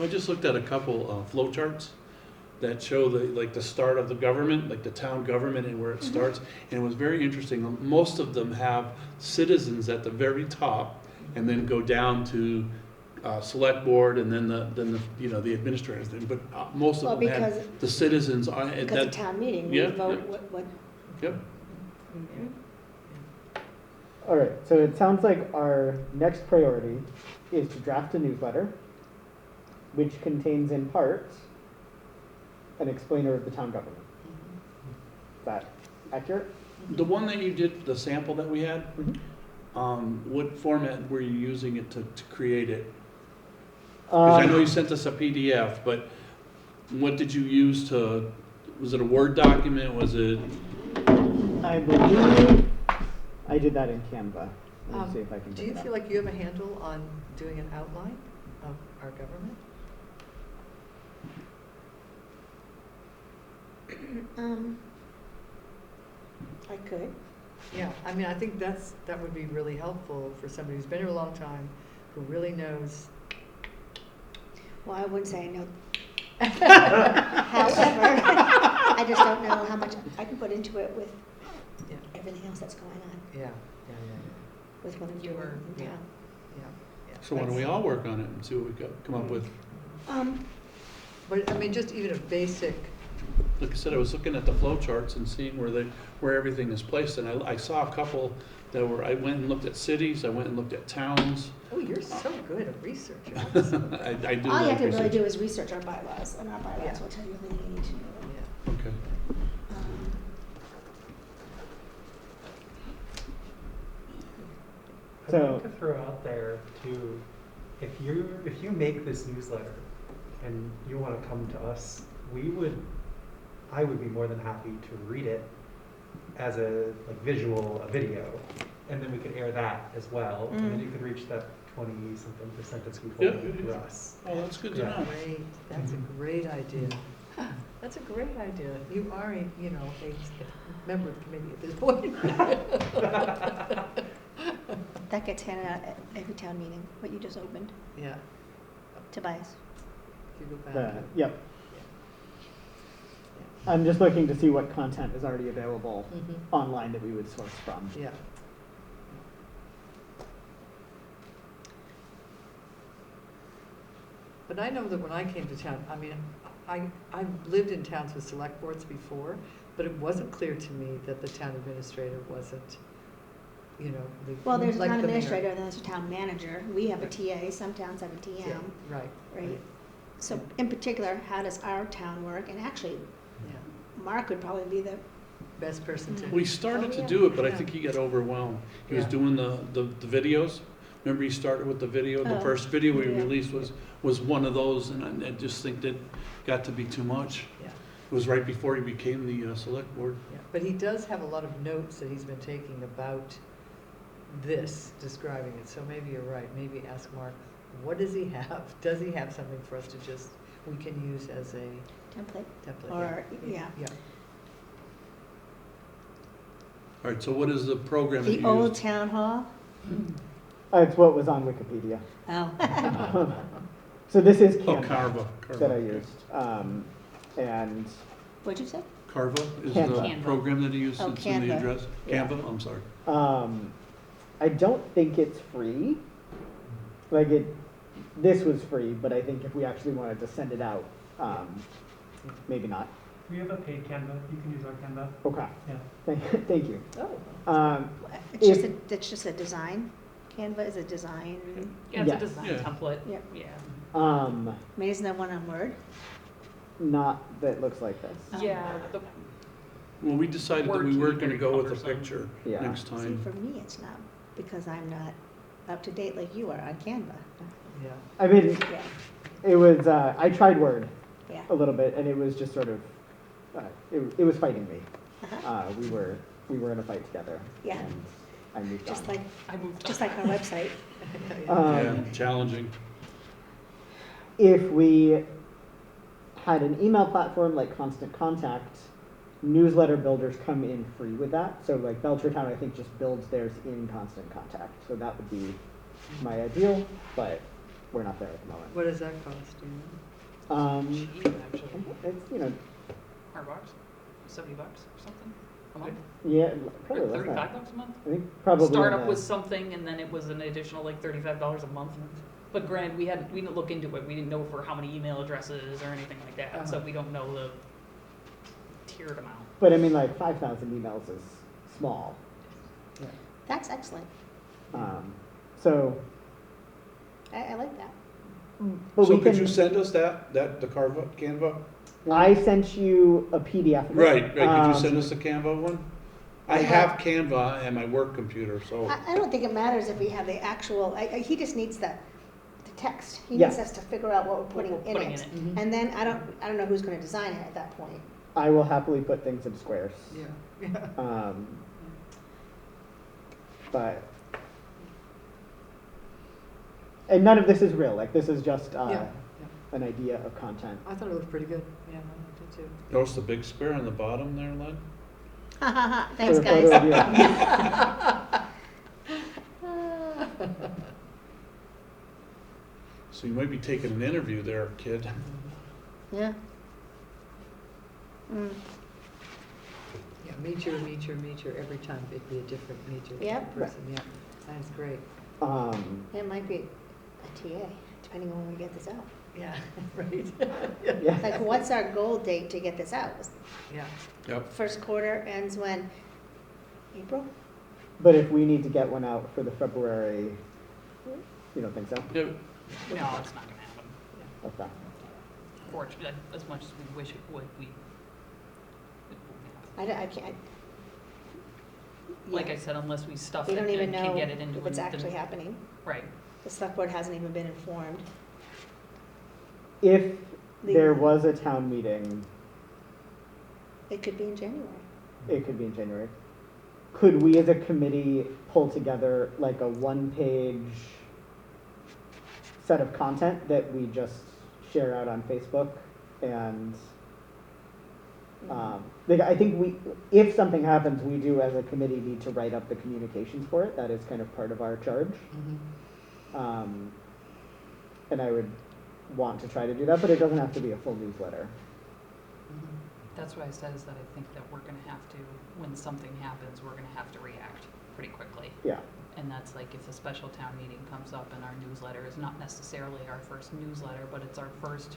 I just looked at a couple flow charts that show the start of the government, like the town government and where it starts. And it was very interesting. Most of them have citizens at the very top and then go down to select board and then the administrators. But most Well, of them because- have the citizens on it. Because of town meeting, we Yeah, vote yeah. what. Yep. Mhm. All right, so it sounds like our next priority is to draft a newsletter, which contains in part an explainer of the town government. Is that accurate? The one that you did, the sample that we had, Mhm. what format were you using it to create it? Because I know you sent us a PDF, but what did you use was it a Word document? Was it? I believe I did that in Canva. Let me see if I can Do pick you it up. feel like you have a handle on doing an outline of our government? I could. Yeah, I mean, I think that would be really helpful for somebody who's been here a long time, who really knows. Well, I wouldn't say I know. However, I just don't know how much I can put into it with Yeah, everything else that's going on yeah, with what I'm doing Humor, in yeah. town. yeah. So why don't we all work on it and see what we come up with? But, I mean, just even a basic, Like I said, I was looking at the flow charts and seeing where everything is placed, and I saw a couple that were, I went and looked at cities, I went and looked at towns. oh, you're so good at research. I do All you like have to really research. do is research our bylaws, and our bylaws Yeah. will tell you everything you need to know. Yeah. Okay. I'd So- like to throw out there too, if you make this newsletter and you want to come to us, I would be more than happy to read it as a a video, and then we could air that as well, and then you could reach that 20-something% that's Yeah, withholding yeah, for yeah. us. Oh, that's good to Yeah. know. Great, that's a great idea. That's a great idea. You are a member of the committee at this point. That gets handed out at every town meeting, what you just opened, Yeah, Tobias. if you go back. Yep. I'm just looking to see what content is already available Mhm. online that we would source from. Yeah. But I know that when I came to town, I mean, I've lived in towns with select boards before, but it wasn't clear to me that the town administrator wasn't, Well, there's a like town the mayor. administrator, and there's a town manager. We have a TA, some towns have a Yeah, TM, right. right? So in particular, how does our town work? And actually, Yeah, Mark would probably be the, best person to. We started Oh, to yeah, do it, but I yeah. think he got overwhelmed. He was Yeah. doing the videos. Remember he started with the video? The Oh, first video we yeah. released was one of those, and I just think that got to be too much. Yeah, It was right before he became the select board. yeah. But he does have a lot of notes that he's been taking about this, describing it. So maybe you're right. Maybe ask Mark, what does he have? Does he have something for us to we can use as a template, template? or, yeah. Yeah. All right, so what is the program that The you old used? town hall? It's what was on Wikipedia. Oh. So this is Oh, Canva Carva. that I used. And What'd you say? Carva is Canva. the Canva. program that he used. Oh, It's in the Canva. address. Yeah. Canva, I'm sorry. I don't think it's free. This was free, but I think if we actually wanted to send it out, maybe not. We have a paid Canva, you can use our Canva. Okay, Yeah. thank you. Oh. It's just a design. Canva is a design. Yeah, it's a Yes. design Yeah. template. Yeah. Yeah. I mean, isn't there one on Word? Not that looks like this. Oh. Yeah, Well, we decided that Word we can be weren't gonna very go with a cumbersome. picture Yeah. next See, time. for me, it's not, because I'm not up to date like you are on Canva. Yeah. I mean, Yeah, it was, I tried Word yeah. a little bit, and it was just sort of, it was fighting me. Uh-huh. We were in a fight together. Yeah. And I moved on. I moved Just like our website. Yeah, challenging. If we had an email platform like Constant Contact, newsletter builders come in free with that. So like Belchertown, I think, just builds theirs in Constant Contact. So that would be my ideal, but we're not there at the moment. What does that cost, do you know? cheap, actually. It's, $100, $70 or something a month. yeah, Or probably less than that. $35 a month. I think probably. Startup in was the- something, and then it was an additional like $35 a month. But granted, we didn't look into it. We didn't know for how many email addresses or anything like that, so Uh-huh. we don't know the tiered amount. But I mean, like 5,000 emails is small. That's excellent. So, I like that. but So we could can. you send us the Canva? I sent you a PDF. of it. Right, could you send Um, us the Canva one? I have Canva and my work computer, so. I don't think it matters if we have the actual, he just needs the text. He Yeah. needs us to figure out what we're putting What we're in putting it. in it. And then I don't know who's gonna design it at that point. I will happily put things in squares. Yeah. But, and none of this is real. Like this is just Yeah. an idea of content. I thought it looked pretty good. Yeah, I did too. Notice the big square on the bottom there, Len? Ha ha ha, thanks for a photo of guys. you. So you might be taking an interview there, kid. Yeah. Mm. Yeah, meet your, every time it'd be a different meet your Yep. person, yeah, that's great. It might be a TA, depending on when we get this out. Yeah, right. Yeah. Like, what's our goal date to get this out? Yeah, Yep. First quarter ends when? April? But if we need to get one out for the February, you don't think so? Yeah, No, it's not gonna happen. Okay. Fortunately, as much as we wish it would, it won't happen. I can't. Like yeah. I said, unless we stuff We it don't even and know can get it into if it's the- actually happening. Right. The select board hasn't even been informed. If there Legally. was a town meeting, It could be in January. it could be in January. Could we as a committee pull together like a one-page set of content that we just share out on Facebook? And like, I think if something happens, we do as a committee need to write up the communications for it. That is kind of part of our charge. And I would want to try to do that, but it doesn't have to be a full newsletter. That's what I said, is that I think that we're gonna have to, when something happens, we're gonna have to react pretty quickly. Yeah. And that's like if a special town meeting comes up and our newsletter is not necessarily our first newsletter, but it's our first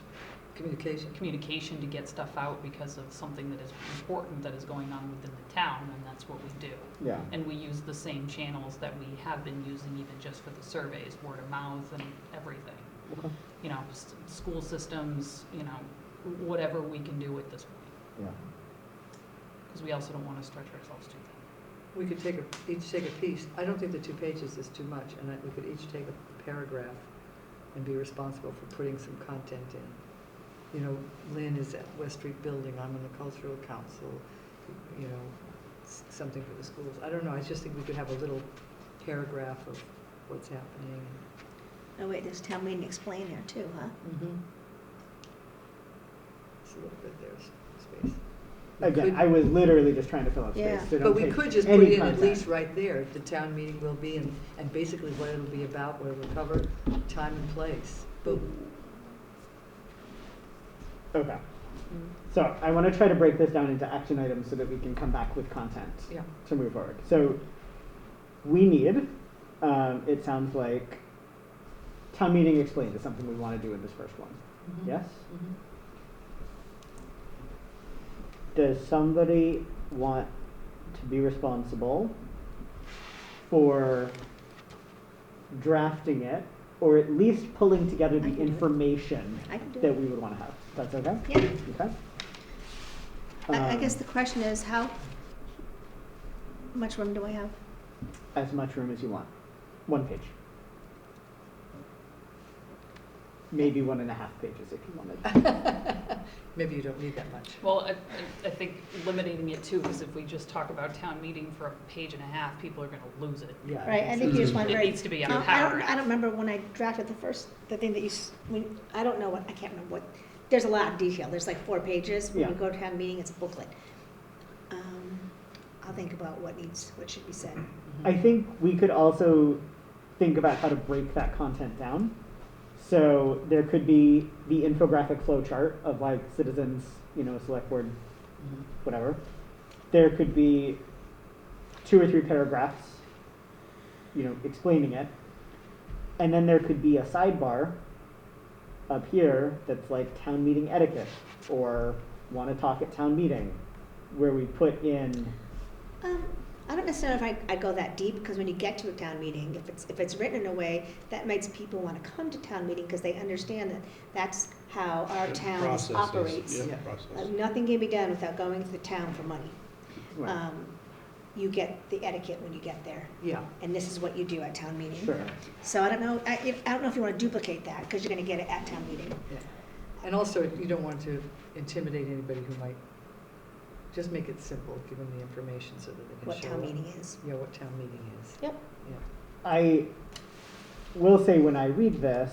communication to get stuff out because of something that is important that is going on within the town, and that's what we do. Yeah. And we use the same channels that we have been using even just for the surveys, word of mouth and everything. Okay. You know, school systems, you know, whatever we can do at this point. Yeah. Because we also don't want to stretch ourselves too thin. we could each take a piece, I don't think the 2 pages is too much, and we could each take a paragraph and be responsible for putting some content in. You know, Lynn is at West Street Building, I'm on the Cultural Council, you know, something for the schools. I don't know, I just think we could have a little paragraph of what's happening. Oh wait, there's town meeting explain there too, huh? It's a little bit there's space. We Again, could- I was literally just trying to fill up space. Yeah. So But don't we take could just any put in at content. least right there, the town meeting will be, and basically what it'll be about, what it'll cover, time and place. Boom. Okay. So I want to try to break this down into action items so that we can come back with content Yeah. to move forward. So we need, it sounds like, town meeting explained is something we want to do in this first one. Yes? Mhm. Does somebody want to be responsible for drafting it, or at least pulling together I the can do it. information I can do that it. we would want to have? That's okay? Yeah. Okay. I guess the question is how much room do I have? As much room as you want. 1 page. Maybe 1.5 pages if you wanted. Maybe you don't need that much. Well, I think limiting it too, because if we just talk about town meeting for a page and a half, people are gonna lose it. Yeah. Right, I think you just want It very. needs to be a I don't paragraph. remember when I drafted the thing that I don't know I can't remember what, there's a lot of detail, there's like 4 pages. When you Yeah. go to town meeting, it's a booklet. I'll think about what should be said. I think we could also think about how to break that content down. So there could be the infographic flow chart of like citizens, you know, select board, whatever. There could be 2 or 3 paragraphs, you know, explaining it. And then there could be a sidebar up here that's like town meeting etiquette or want to talk at town meeting, where we put in. I don't necessarily know if I go that deep, because when you get to a town meeting, if it's written in a way that makes people want to come to town meeting because they understand that that's how our The town process is- operates. Yeah, process. Nothing can be done without going to the town for money. Right. You get the etiquette when you get there, Yeah. and this is what you do at town meeting. Sure. So I don't know if you want to duplicate that, because you're going to get it at town meeting. Yeah. And also, you don't want to intimidate anybody who might, just make it simple, give them the information so that they can What show town up. meeting is. Yeah, what town meeting is. Yep. Yeah. I will say when I read this,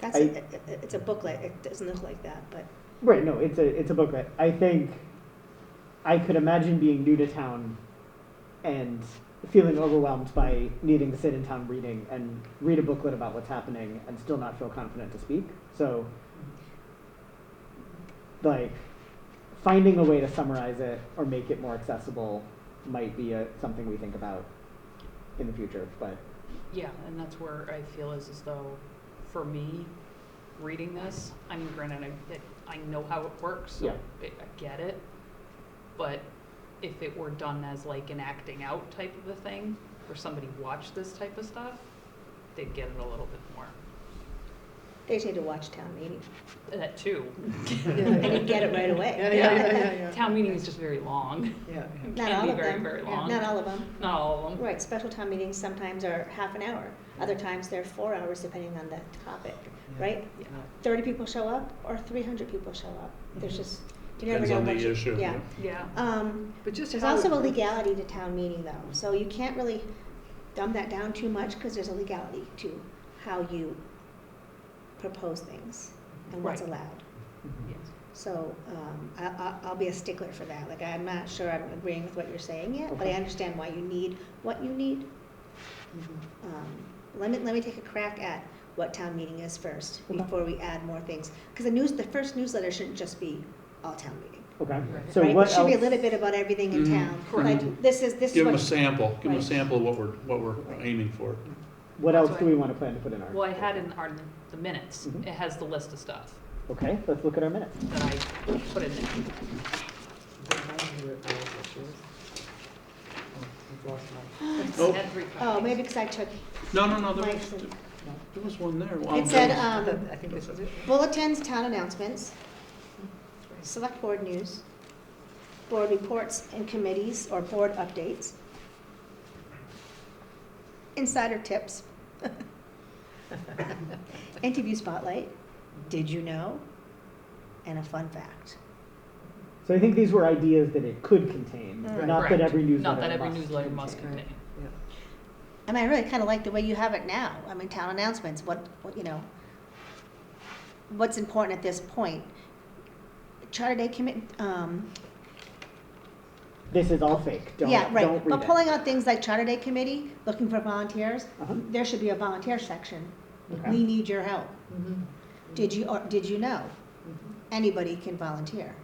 That's I- it's a booklet. It doesn't look like that, but Right, no, it's a booklet. I think I could imagine being new to town and feeling overwhelmed by needing to sit in town reading and read a booklet about what's happening and still not feel confident to speak. So, like, finding a way to summarize it or make it more accessible might be something we think about in the future, but. Yeah, and that's where I feel as though, for me, reading this, I mean, granted, I know how it works, so Yeah. I get it. But if it were done as like an acting out type of a thing, where somebody watched this type of stuff, they'd get it a little bit more. They just need to watch town meeting, That too. and you get it right away. Yeah. Town meeting is just very long. Yeah. It Not can all be of very, them. very Yeah, long. Not all of them. Not all of them. Right, special town meetings sometimes are half an hour. Other times they're 4 hours depending on the topic, right? Yeah. 30 people show up or 300 people show up. There's just, you never Depends know on what the you. issue. Yeah. Yeah. But just There's how also it a works. legality to town meeting though, so you can't really dumb that down too much because there's a legality to how you propose things and what's Right. allowed. Yes. So I'll be a stickler for that. Like, I'm not sure I'm agreeing with what you're saying yet, but I Okay. understand why you need what you need. Let me take a crack at what town meeting is first Okay. before we add more things. Because the first newsletter shouldn't just be all town meeting. Okay, Right. so Right? what It should be a else- little bit about everything in Mhm. town. Correct. Like, this is Give them a what, sample, give them a Right. sample of what we're aiming for. What That's else do why- we want to plan to put in our? Well, I had in the minutes, Mhm. it has the list of stuff Okay, let's look at our minutes. that I put in there. I've lost mine. Oh. I had 3 oh, copies. maybe because I took No, there Mike's was, and- there was one there. It said, I think this is it. bulletins, town announcements, select board news, board reports and committees or board updates, insider tips, interview spotlight, did you know, and a fun fact. So I think these were ideas that it could contain, Right. not that Correct. every newsletter Not that every must newsletter must contain. contain. Yeah. And I really kind of like the way you have it now. I mean, town announcements, what, what's important at this point? Charter Day commit, This is all fake, don't, yeah, don't right. read But it. pulling out things like Charter Day committee, looking for volunteers, Uh-huh. there should be a volunteer section. Okay. We need your help. Mhm. Did you know? Mhm. Anybody can volunteer.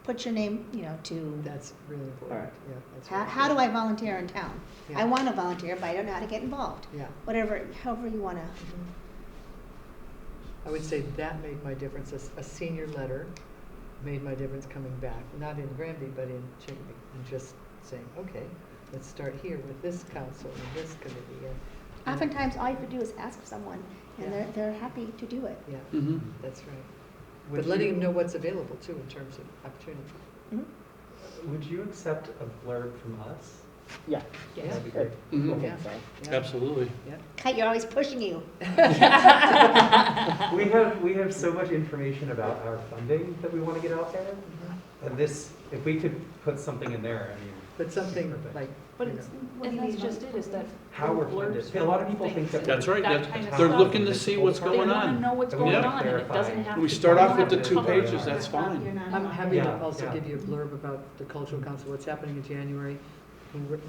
Put your name, to, That's really important. All right. Yeah, that's how, really how do I important. volunteer in town? I Yeah. want to volunteer, but I don't know how to get involved. Yeah. However you want to. I would say that made my difference. A senior letter made my difference coming back, not in Granby, but in Chicopee, and just saying, okay, let's start here with this council and this committee. And Oftentimes, all you have to do is ask someone, and Yeah. they're happy to do it. Yeah, Mhm. that's right. Would But letting you- them know what's available too in terms of opportunity. Mhm. Would you accept a blurb from us? Yeah, Yes. That'd be great. great. Mhm. Yeah. So, Yeah. Absolutely. Yeah. Kite, you're always pushing you. We have so much information about our funding that we want to get out there. And this, if we could put something in there, I mean. But something perfect. like, But you it's, know, and that's just it, is that. How we're blurbs funded. A lot of people think that That's right, that that- kind of they're stuff. looking to see what's They going wanna on. know what's And we going have on, to and it doesn't verify. have to. We start off with the have to 2 cover pages, everything. that's fine. I'm happy Yeah, to also yeah. give you a blurb about the cultural council, what's happening in January.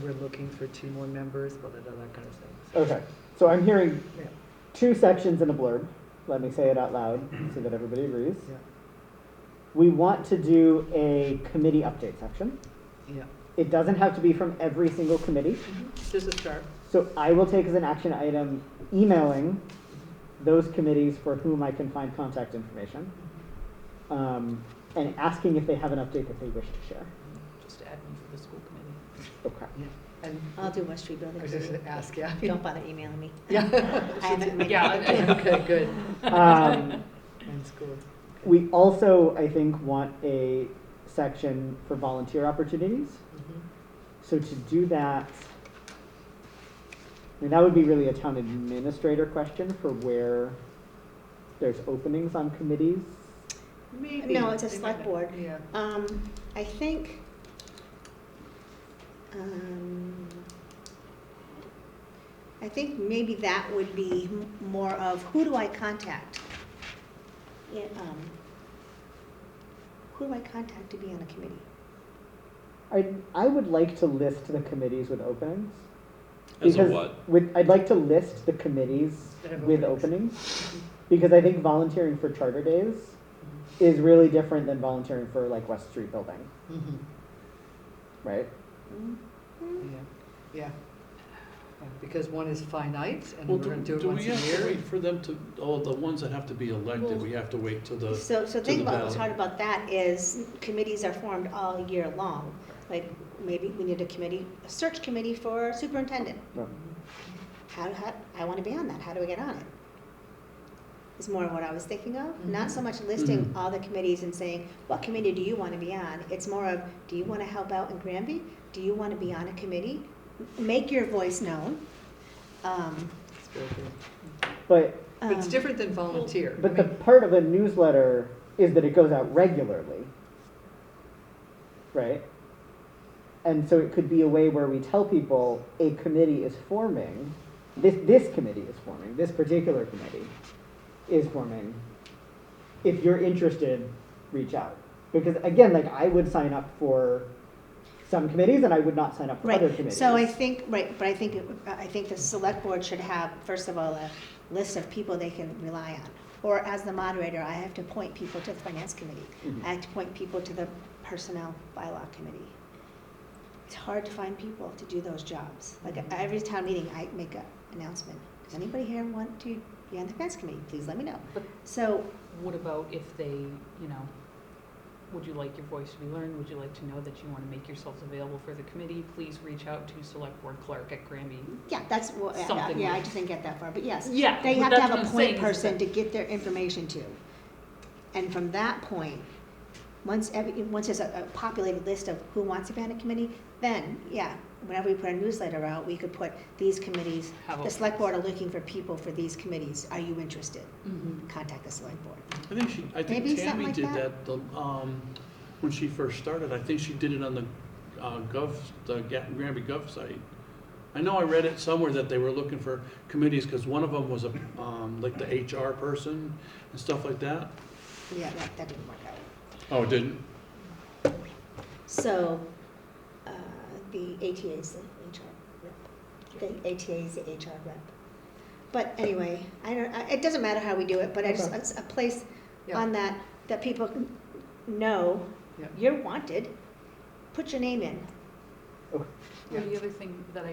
We're looking for 2 more members, blah, blah, blah, that kind of thing. okay, so I'm hearing Yeah. 2 sections in a blurb. Let me say it out loud so that everybody agrees. Yeah. We want to do a committee update section. Yeah, It doesn't have to be from every single committee. just a start. So I will take as an action item emailing those committees for whom I can find contact information, and asking if they have an update that they wish to share. Just add me for the school committee. Okay. Yeah. And I'll do West Street Building. I was just gonna ask, yeah. Don't bother emailing me. Yeah. I haven't made Yeah, it. Okay, good. Um, And school. we also, I think, want a section for volunteer opportunities. Mhm. So to do that, I mean, that would be really a town administrator question for where there's openings on committees. Maybe. No, it's a They select might- board. Yeah. I think, maybe that would be more of who do I contact? Yeah, who do I contact to be on a committee? I would like to list the committees with openings. As a Because what? I'd like to list the committees That have with openings. openings, because I think volunteering for charter days is really different than volunteering for like West Street building, Mhm. right? Mm-hmm. Yeah, yeah. Yeah, because one is finite, and Well, we're gonna do it do we once a have to year. wait for them to, oh, the ones that have to be elected, we have to wait to the, So to think the about what's ballot. hard about that is committees are formed all year long. Like, maybe we need a search committee for superintendent. No. How, I want to be on that, how do I get on it? Is more what I was thinking of, not so much listing Mhm. all the committees and saying, what committee do you want to be on? It's more of, do you want to help out in Granby? Do you want to be on a committee? Make your voice known. It's very good. But But it's different than volunteer. but I the mean, part of a newsletter is that it goes out regularly, right? And so it could be a way where we tell people a committee is forming, this committee is forming, this particular committee is forming. If you're interested, reach out. Because again, like I would sign up for some committees and I would not sign up for other Right, committees. so I think, right, but I think the select board should have, first of all, a list of people they can rely on. Or as the moderator, I have to point people to the finance committee. Mhm. I have to point people to the personnel bylaw committee. It's hard to find people to do those jobs. Like every town meeting, I make an announcement. Does anybody here want to be on the finance committee? Please let me know. But- So, What about if they, you know, would you like your voice to be learned? Would you like to know that you want to make yourselves available for the committee? Please reach out to Select Board Clerk at Granby. yeah, that's, well, Something yeah, I like- just didn't get that far, but yes. Yeah, They but have to that's have what a I'm point saying is person to that- get their information to. And from that point, once there's a populated list of who wants to be on a committee, then, yeah, whenever we put a newsletter out, we could put these committees, Have the select board are looking for people for these committees, are you interested? Mhm. Contact the select board. I think Maybe something Tammy like did that. that, when she first started, I think she did it on the, the Granby Gov site. I know I read it somewhere that they were looking for committees, cause one of them was like the HR person and stuff like that. Yeah, that didn't work out. Oh, it didn't? So, the ATA is the HR rep. The ATA is the HR rep. But anyway, it doesn't matter how we do it, but it's a place Yeah. on that people know Yeah. you're wanted. Put your name in. Okay. Well, the other thing that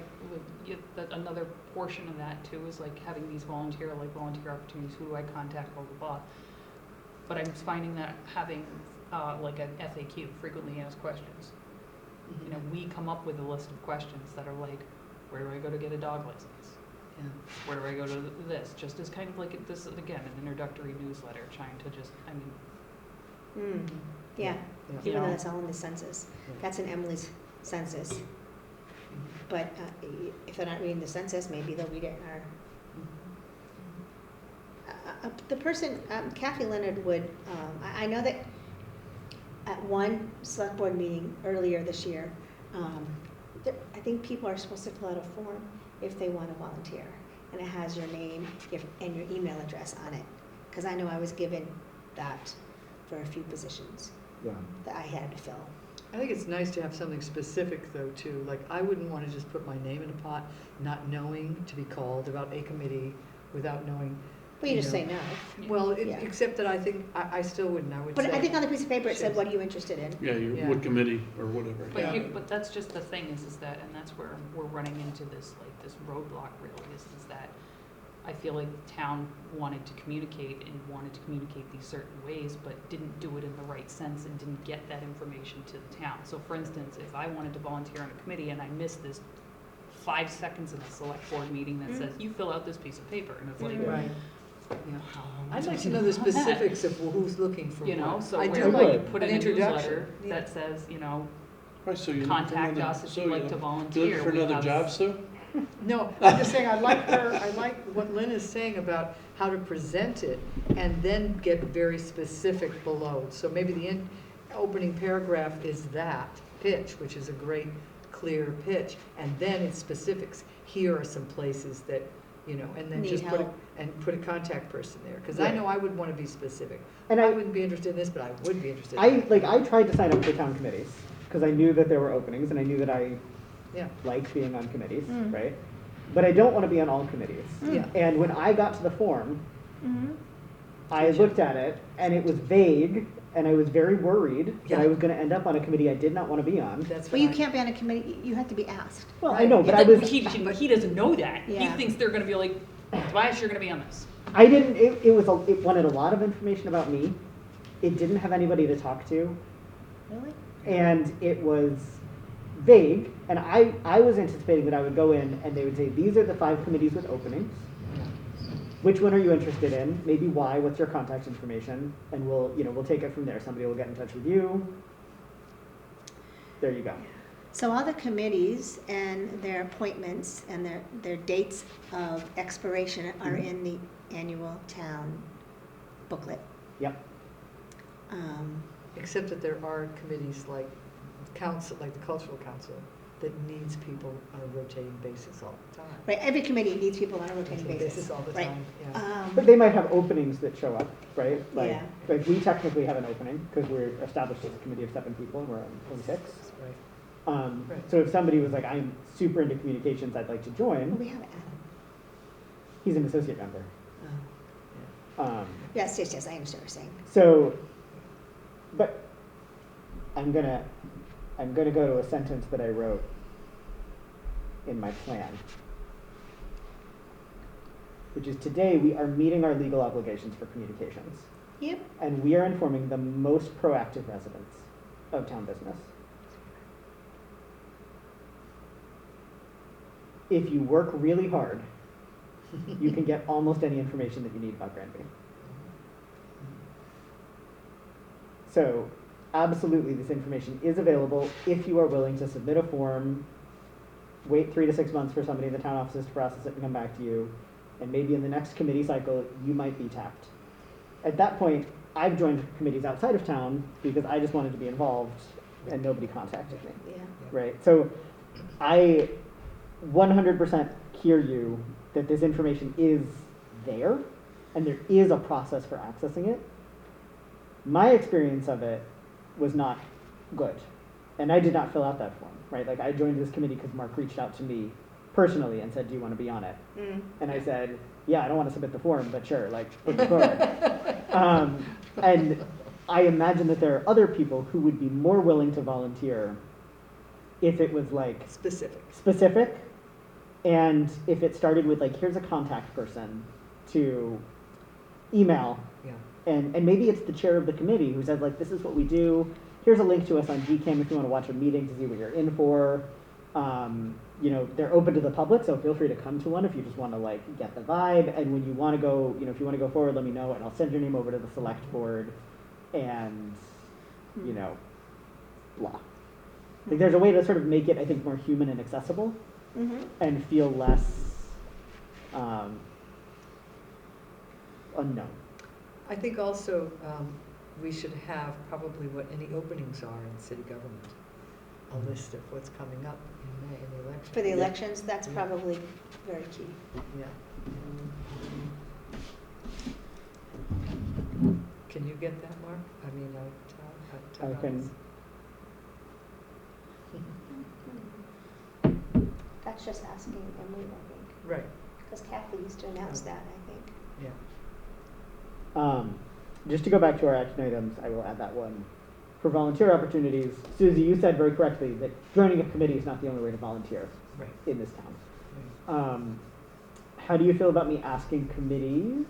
that another portion of that too is like having these volunteer opportunities, who do I contact, blah, blah, blah. But I'm finding that having, like an FAQ, frequently asked questions. You know, we come up with a list of questions that are like, where do I go to get a dog license? Yeah. Where do I go to this? Just as kind of like this, again, an introductory newsletter, trying to just, I mean, Yeah, Yeah. even though Yeah. that's all in the census. That's in Emily's census. But if they're not reading the census, maybe they'll read it in our. The person, Kathy Leonard would, I know that at one select board meeting earlier this year, I think people are supposed to fill out a form if they want to volunteer. And it has your name and your email address on it. Because I know I was given that for a few positions Yeah. that I had to fill. I think it's nice to have something specific though too, like I wouldn't want to just put my name in a pot, not knowing to be called about a committee without knowing. Well, you you just know. say no. Well, Yeah. except that I think, I still wouldn't, I would say. But I think on the piece of paper it said, Should- what are you interested in? Yeah, you, Yeah. what committee or whatever. but Yeah. but that's just the thing is that, and that's where we're running into this, like, this roadblock really, is that I feel like the town wanted to communicate these certain ways, but didn't do it in the right sense and didn't get that information to the town. So for instance, if I wanted to volunteer on a committee and I missed this 5 seconds in a select board meeting that says, you fill out this piece of paper, and it's like, Right. you know, how am I I'd like to supposed know the do that? specifics of who's looking for what. You know, so I where do do I like put an in a introduction. newsletter Yeah. that says, you know, Right, so you're looking for contact another- us if so you'd like you- to you volunteer. looking for We another have- job, Sue? No, I'm just saying, I like what Lynn is saying about how to present it and then get very specific below. So maybe the opening paragraph is that pitch, which is a great, clear pitch, and then it's specifics. Here are some places that you know, and then Need just help. put a contact person there, because I Right. know I would want to be specific. And I I, wouldn't be interested in this, but I would be interested in I, that. like, I tried to sign up for town committees, because I knew that there were openings, and I knew that I Yeah, liked being on committees, Mm. right? But I don't want to be on all committees. yeah. And when I got to the form, Mhm. I looked at it, and it was vague, and I was very worried that I Yeah. was gonna end up on a committee I did not want to be on. That's Well, you what I- can't be on a committee, you have to be asked. Well, I Right. know, but I Yeah, was, he doesn't know that. He Yeah. thinks they're gonna be like, Tobias, you're gonna be on this. I didn't, it wanted a lot of information about me. It didn't have anybody to talk to, Really? and it was vague, and I was anticipating that I would go in and they would say, these are the 5 committees with openings. Which one are you interested in? Maybe why, what's your contact information? And we'll take it from there. Somebody will get in touch with you. There you go. So all the committees and their appointments and their dates of expiration are Mhm. in the annual town booklet. Yep. Except that there are committees like council, like the cultural council, that needs people on a rotating basis all the time. Right, every committee needs people on a rotating basis. all the Right. time, yeah. But they might have openings that show up, right? Like, Yeah. like we technically have an opening because we're established as a committee of 7 people and we're only 6. Right. Right. So if somebody was like, I'm super into communications, I'd like to Well, join, we have Adam. he's an associate member. Oh, Yes, yes, yes, I understand what you're saying. So, but I'm gonna go to a sentence that I wrote in my plan, which is today we are meeting our legal obligations for communications, Yep. and we are informing the most proactive residents of town business. If you work really hard, you can get almost any information that you need about Granby. So, absolutely, this information is available if you are willing to submit a form, wait 3 to 6 months for somebody in the town offices to process it and come back to you, and maybe in the next committee cycle, you might be tapped. At that point, I've joined committees outside of town because I just wanted to be involved and nobody contacted me, Yeah. right? So, I 100% hear you that this information is there and there is a process for accessing it. My experience of it was not good. And I did not fill out that form, right? Like I joined this committee because Mark reached out to me personally and said, do you want to be on it? And I said, yeah, I don't want to submit the form, but sure, like, put me forward. And I imagine that there are other people who would be more willing to volunteer if it was like specific, and if it started with like, here's a contact person to email, Yeah. and maybe it's the chair of the committee who says like, this is what we do, here's a link to us on GCAM if you want to watch a meeting to see what you're in for. You know, they're open to the public, so feel free to come to one if you just want to like get the vibe, and when you want to go, you know, if you want to go forward, let me know, and I'll send your name over to the select board, and, you know, blah. Like there's a way to sort of make it, I think, more human and accessible, Mm-hmm. and feel less unknown. I think also we should have probably what any openings are in city government, a list of what's coming up in May in the election. For the Yeah. elections, that's Yeah. probably very key. Yeah. Can you get that, Mark? I mean, I can, That's just asking Emily, I think, Right, because Kathy used to announce that, I think. yeah. just to go back to our action items, I will add that one. For volunteer opportunities, Susie, you said very correctly that joining a committee is not the only way to volunteer Right. in this town. Right. How do you feel about me asking committees?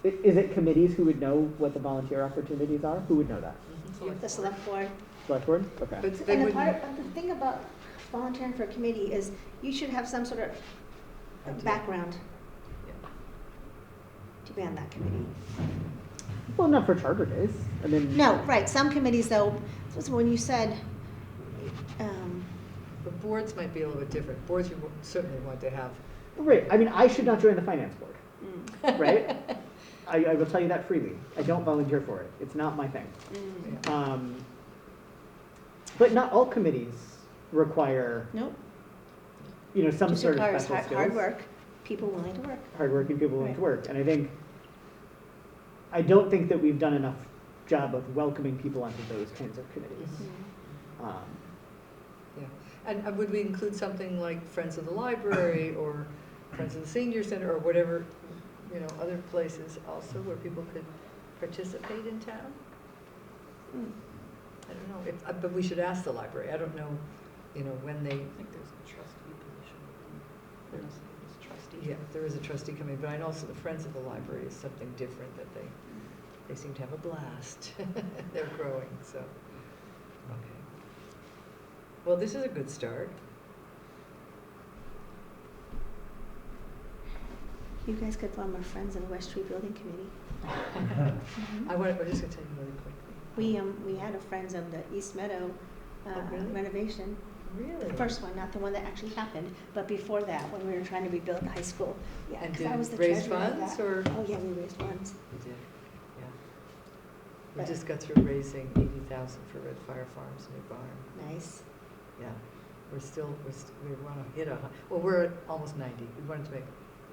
Is it committees who would know what the volunteer opportunities are? Who would know that? The select board. Select board? Okay. But they And the wouldn't. the thing about volunteering for a committee is you should have some sort of Idea. background Yeah. to be on that committee. Well, not for charter days. I mean, No, right, some committees though, so when you said, But boards might be a little bit different. Boards you certainly want to have. right. I mean, I should not join the finance board, mm, right? I will tell you that freely. I don't volunteer for it. It's not my thing. Yeah. But not all committees require, nope, you know, some just sort of requires special skills. hard work, people willing to work. hardworking people willing Right. to work. And I don't think that we've done enough job of welcoming people onto those kinds of committees. Um, Yeah, and would we include something like Friends of the Library or Friends of the Senior Center or whatever, other places also where people could participate in town? Mm. I don't know, but we should ask the library, I don't know, when they, I think there's a trustee position. There's a trustee. yeah, there is a trustee coming, but I know also the Friends of the Library is something different that they seem to have a blast. They're growing, so, okay. Well, this is a good start. You guys could form a Friends of the West Street Building Committee. I'm just gonna tell you really quickly. We had a Friends of the East Meadow Oh, really? renovation. Really? The first one, not the one that actually happened, but before that, when we were trying to rebuild the high school. Yeah, And 'cause I was did the raise treasurer of funds, that. or? Oh, yeah, we raised funds. We did, yeah. We But- just got through raising 80,000 for Red Fire Farms new barn. Nice. Yeah, we want to hit we're at almost 90. We wanted to make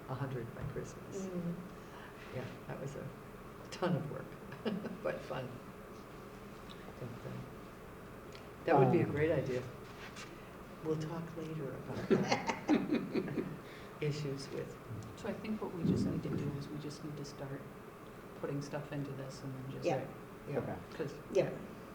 100 by Christmas. Mm. Yeah, that was a ton of work, but fun. But, that would be a great idea. We'll talk later about that. Issues with, So I think what we just need to do is we just need to start putting stuff into this and then just. Yeah. yeah. Okay. Because Yeah.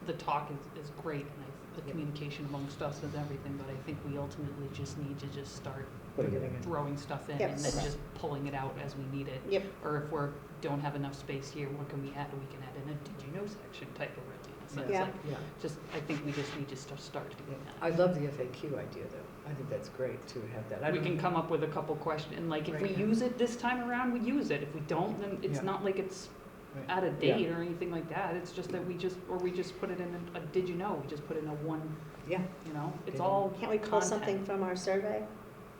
the talk is great and the communication amongst us and everything, but I think we ultimately just need to just start Putting it in. throwing stuff in Yep. and then Okay. just pulling it out as we need it. Yep. Or if don't have enough space here, what can we add? We can add in a did you know section type of really. So it's Yeah. like, Yeah. I think we just need to start doing that. I love the FAQ idea, though. I think that's great to have that. We can come up with a couple questions, and like, if we Right. use it this time around, we use it. If we don't, then it's Yeah. not like it's Right. out of date or anything like that. It's just that we just put it in a did you know? We just put in a one, Yeah, it's Did you all Can't we pull content. something from our survey?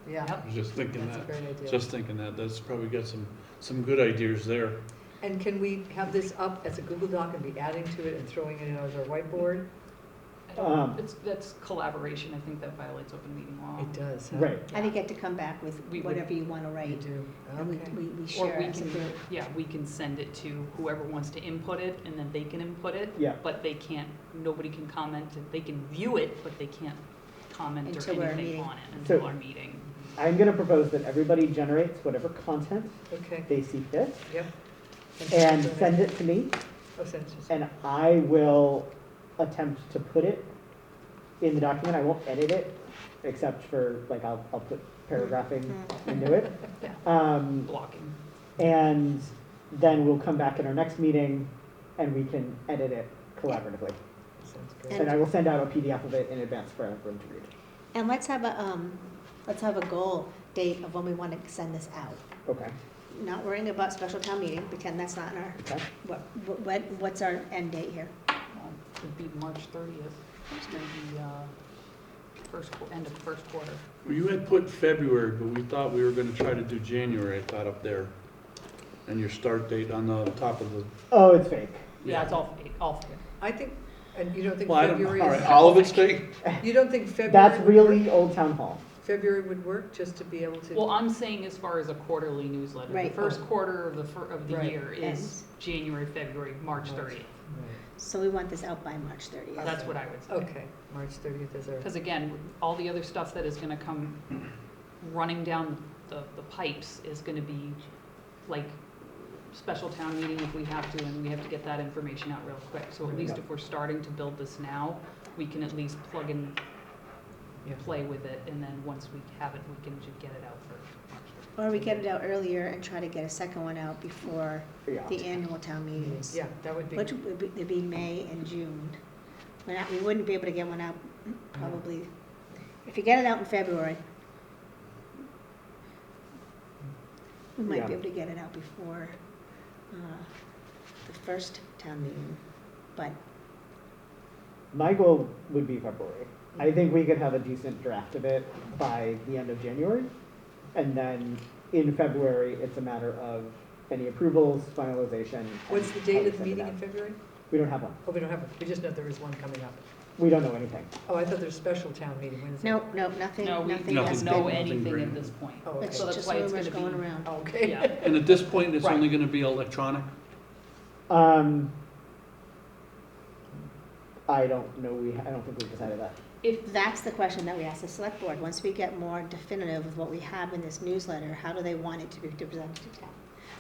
yeah. Yep. I was just thinking That's a that, great idea. just thinking that, that's probably got some good ideas there. And can we have this up as a Google Doc and be adding to it and throwing it in as our whiteboard? I don't- Um, that's collaboration. I think that violates open meeting law. It does, huh? Right. I think you have to come back with We would- whatever you want to You write. do, And okay. we Or share we as a can, group. we can send it to whoever wants to input it, and then they can input it. Yeah. But nobody can comment, they can view it, but they can't comment or Until our anything meeting. on it until So- our meeting. I'm gonna propose that everybody generates whatever content Okay, they see fit yep. and send it to me, Oh, send it to us. and I will attempt to put it in the document. I won't edit it, except for, like, I'll put paragraphing into it. Blocking. And then we'll come back at our next meeting and we can edit it collaboratively. Sounds good. And I will send out a PDF of it in advance for everyone to read. And let's have a goal date of when we want to send this out. Okay, Not worrying about special town meeting, pretend that's not in our, okay. what's our end date here? It'd be March 30th, maybe, end of first quarter. Well, you had put February, but we thought we were gonna try to do January, I thought up there. And your start date on the top of the, Oh, it's fake. Yeah, it's all fake. I think, and you don't think well, I don't, February all is? right, all of it's fake? You don't think February? That's would work? really Old Town Hall. February would work, just to be able to? Well, I'm saying as far as a quarterly newsletter, the Right. first quarter of the Right. year is Ends. January, February, March March. 30th. So we want this out by March 30th. That's what I would say. Okay, March 30th is our. Because again, all the other stuff that is gonna come running down the pipes is gonna be like special town meeting if we have to, and we have to get that information out real quick. So at least Yeah. if we're starting to build this now, we can at least plug in, Yeah. play with it, and then once we have it, we can just get it out for March. Or we get it out earlier and try to get a second one out before Yeah. the annual town meetings. Yeah, that would be. Which would be May and June. We wouldn't be able to get one out probably, if you get it out in February, we might be Yeah. able to get it out before the first town meeting, but My goal would be February. I think we could have a decent draft of it by the end of January. And then in February, it's a matter of any approvals, finalization. and What's the how date we of the send it meeting out. in February? We don't have one. Oh, we don't have it. We just know there is one coming up. We don't know anything. Oh, I thought there's a special town meeting, when is it? No, nothing, No, we nothing don't has know been, anything at Nothing this point. Oh, okay. it's So that's just why it's rumors gonna be- going around. Oh, okay. Yeah, And at this point, it's Right. only gonna be electronic? I don't know, I don't think we've decided that. if, That's the question that we ask the select board. Once we get more definitive of what we have in this newsletter, how do they want it to be presented to town?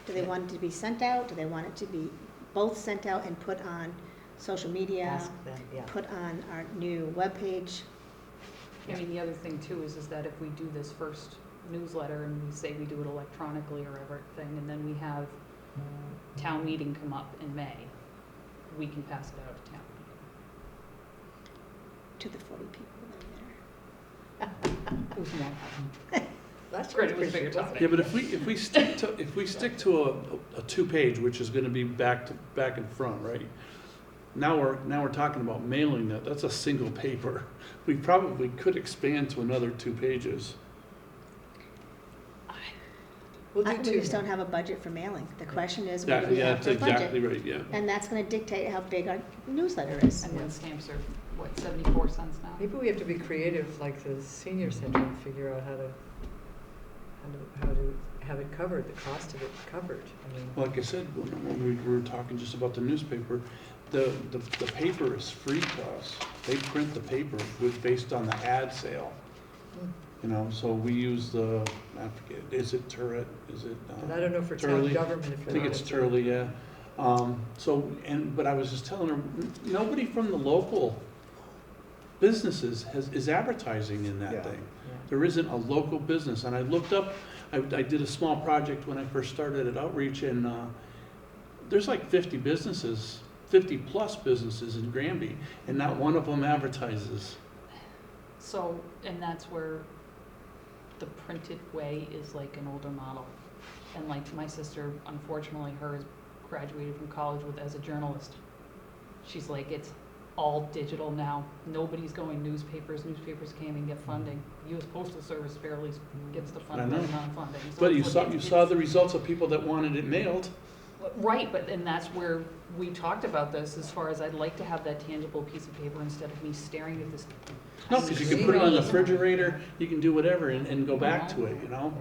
Do they want it to be sent out? Do they want it to be both sent out and put on social media? Ask them, yeah. Put on our new webpage? I mean, the other thing too is that if we do this first newsletter and we say we do it electronically or everything, and then we have town meeting come up in May, we can pass it out to town To the 40 people that are there. meeting. It was more. That's Great, it was a pretty bigger good. topic. Yeah, but if we stick to a 2-page, which is gonna be back and front, right? Now we're talking about mailing that, that's a single paper. We probably could expand to another 2 pages. We'll We do two. just don't have a budget for mailing. The question is, Yeah, what do we yeah, have that's for a exactly budget? right, yeah. And that's gonna dictate how big our newsletter is. And when stamps are, what, 74 cents now? Maybe we have to be creative like the senior center and figure out how to have it covered, the cost of it covered. I mean, Like I said, when we were talking just about the newspaper, the paper is free to us. They print the paper based on the ad sale. Hmm. You know, so we use I forget, is it Turret, is it? But I don't know for town Turley? government if I you're. think it's Turley, yeah. But I was just telling her, nobody from the local businesses is advertising in Yeah. that thing. Yeah. There isn't a local business, and I looked up, I did a small project when I first started at Outreach, and there's like 50 businesses, 50-plus businesses in Granby, and not one of them advertises. So, and that's where the printed way is like an older model. And like my sister, unfortunately, hers graduated from college as a journalist. She's like, it's all digital now. Nobody's going newspapers. Newspapers can't even get funding. U.S. Postal Service barely gets the I know. amount of funding. So But it's you saw the results of people that wanted it mailed. Right, but and that's where we talked about this, as far as I'd like to have that tangible piece of paper instead of me staring at this. No, tiny because you can put it on the screen. refrigerator, you can do whatever and go back to it, you know?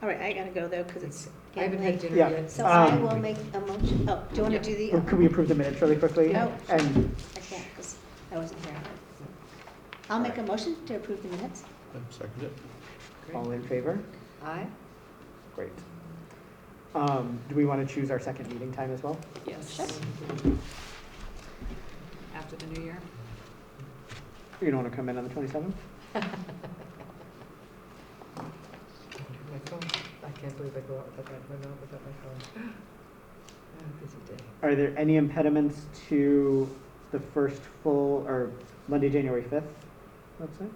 All right, I gotta go though, because it's I haven't getting had late. dinner Yeah. yet. So I Um, will make a motion, oh, do you wanna Yeah. do the, Or could we approve the minutes really quickly? No. And, I can't, because I wasn't here. I'll make a motion to approve the minutes. I second it. all in favor? Aye? Great. Do we want to choose our second meeting time as well? Yes. Sure. After the new year. You don't want to come in on the 27th? My phone, I can't believe I go out without my phone. Busy day. Are there any impediments to the first full, or Monday, January 5th website?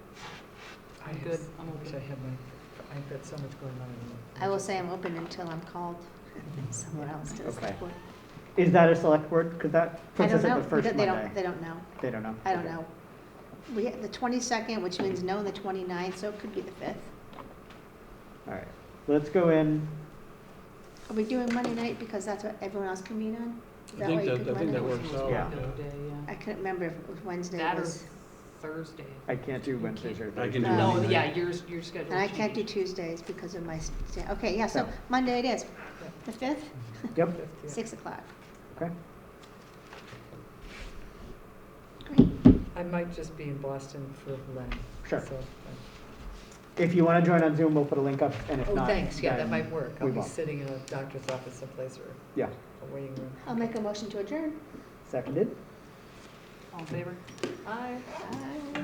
I'm good, I'm I wish I okay. had I've got so much going on. I will say I'm open until I'm called somewhere else to the Okay. select board. Is that a select board? Because that I puts don't us at know, the first they Monday. don't know, They don't know? I don't Okay. know. We have the 22nd, which means no, and the 29th, so it could be the 5th. All right, let's go in. Are we doing Monday night because that's what everyone else can meet on? Is I why think you that picked works Monday? out. Yeah. Popular day, I couldn't remember if it was Wednesday That or was, Thursday. I can't do Wednesdays or I can Thursdays. do No, Monday No, night. yeah, your schedule and I can't do changed. Tuesdays because of my, okay, yeah, so No. Monday it is. The 5th, Yep, 6 o'clock. okay. Great. I might just be in Boston for Len. Sure. So, If you want to join on Zoom, we'll put a link up, and if oh, not, thanks, yeah, that then might work. I'll we be won't. sitting in a doctor's office someplace or Yeah, a waiting room. I'll make a motion to adjourn. seconded. All in favor? Aye. Bye.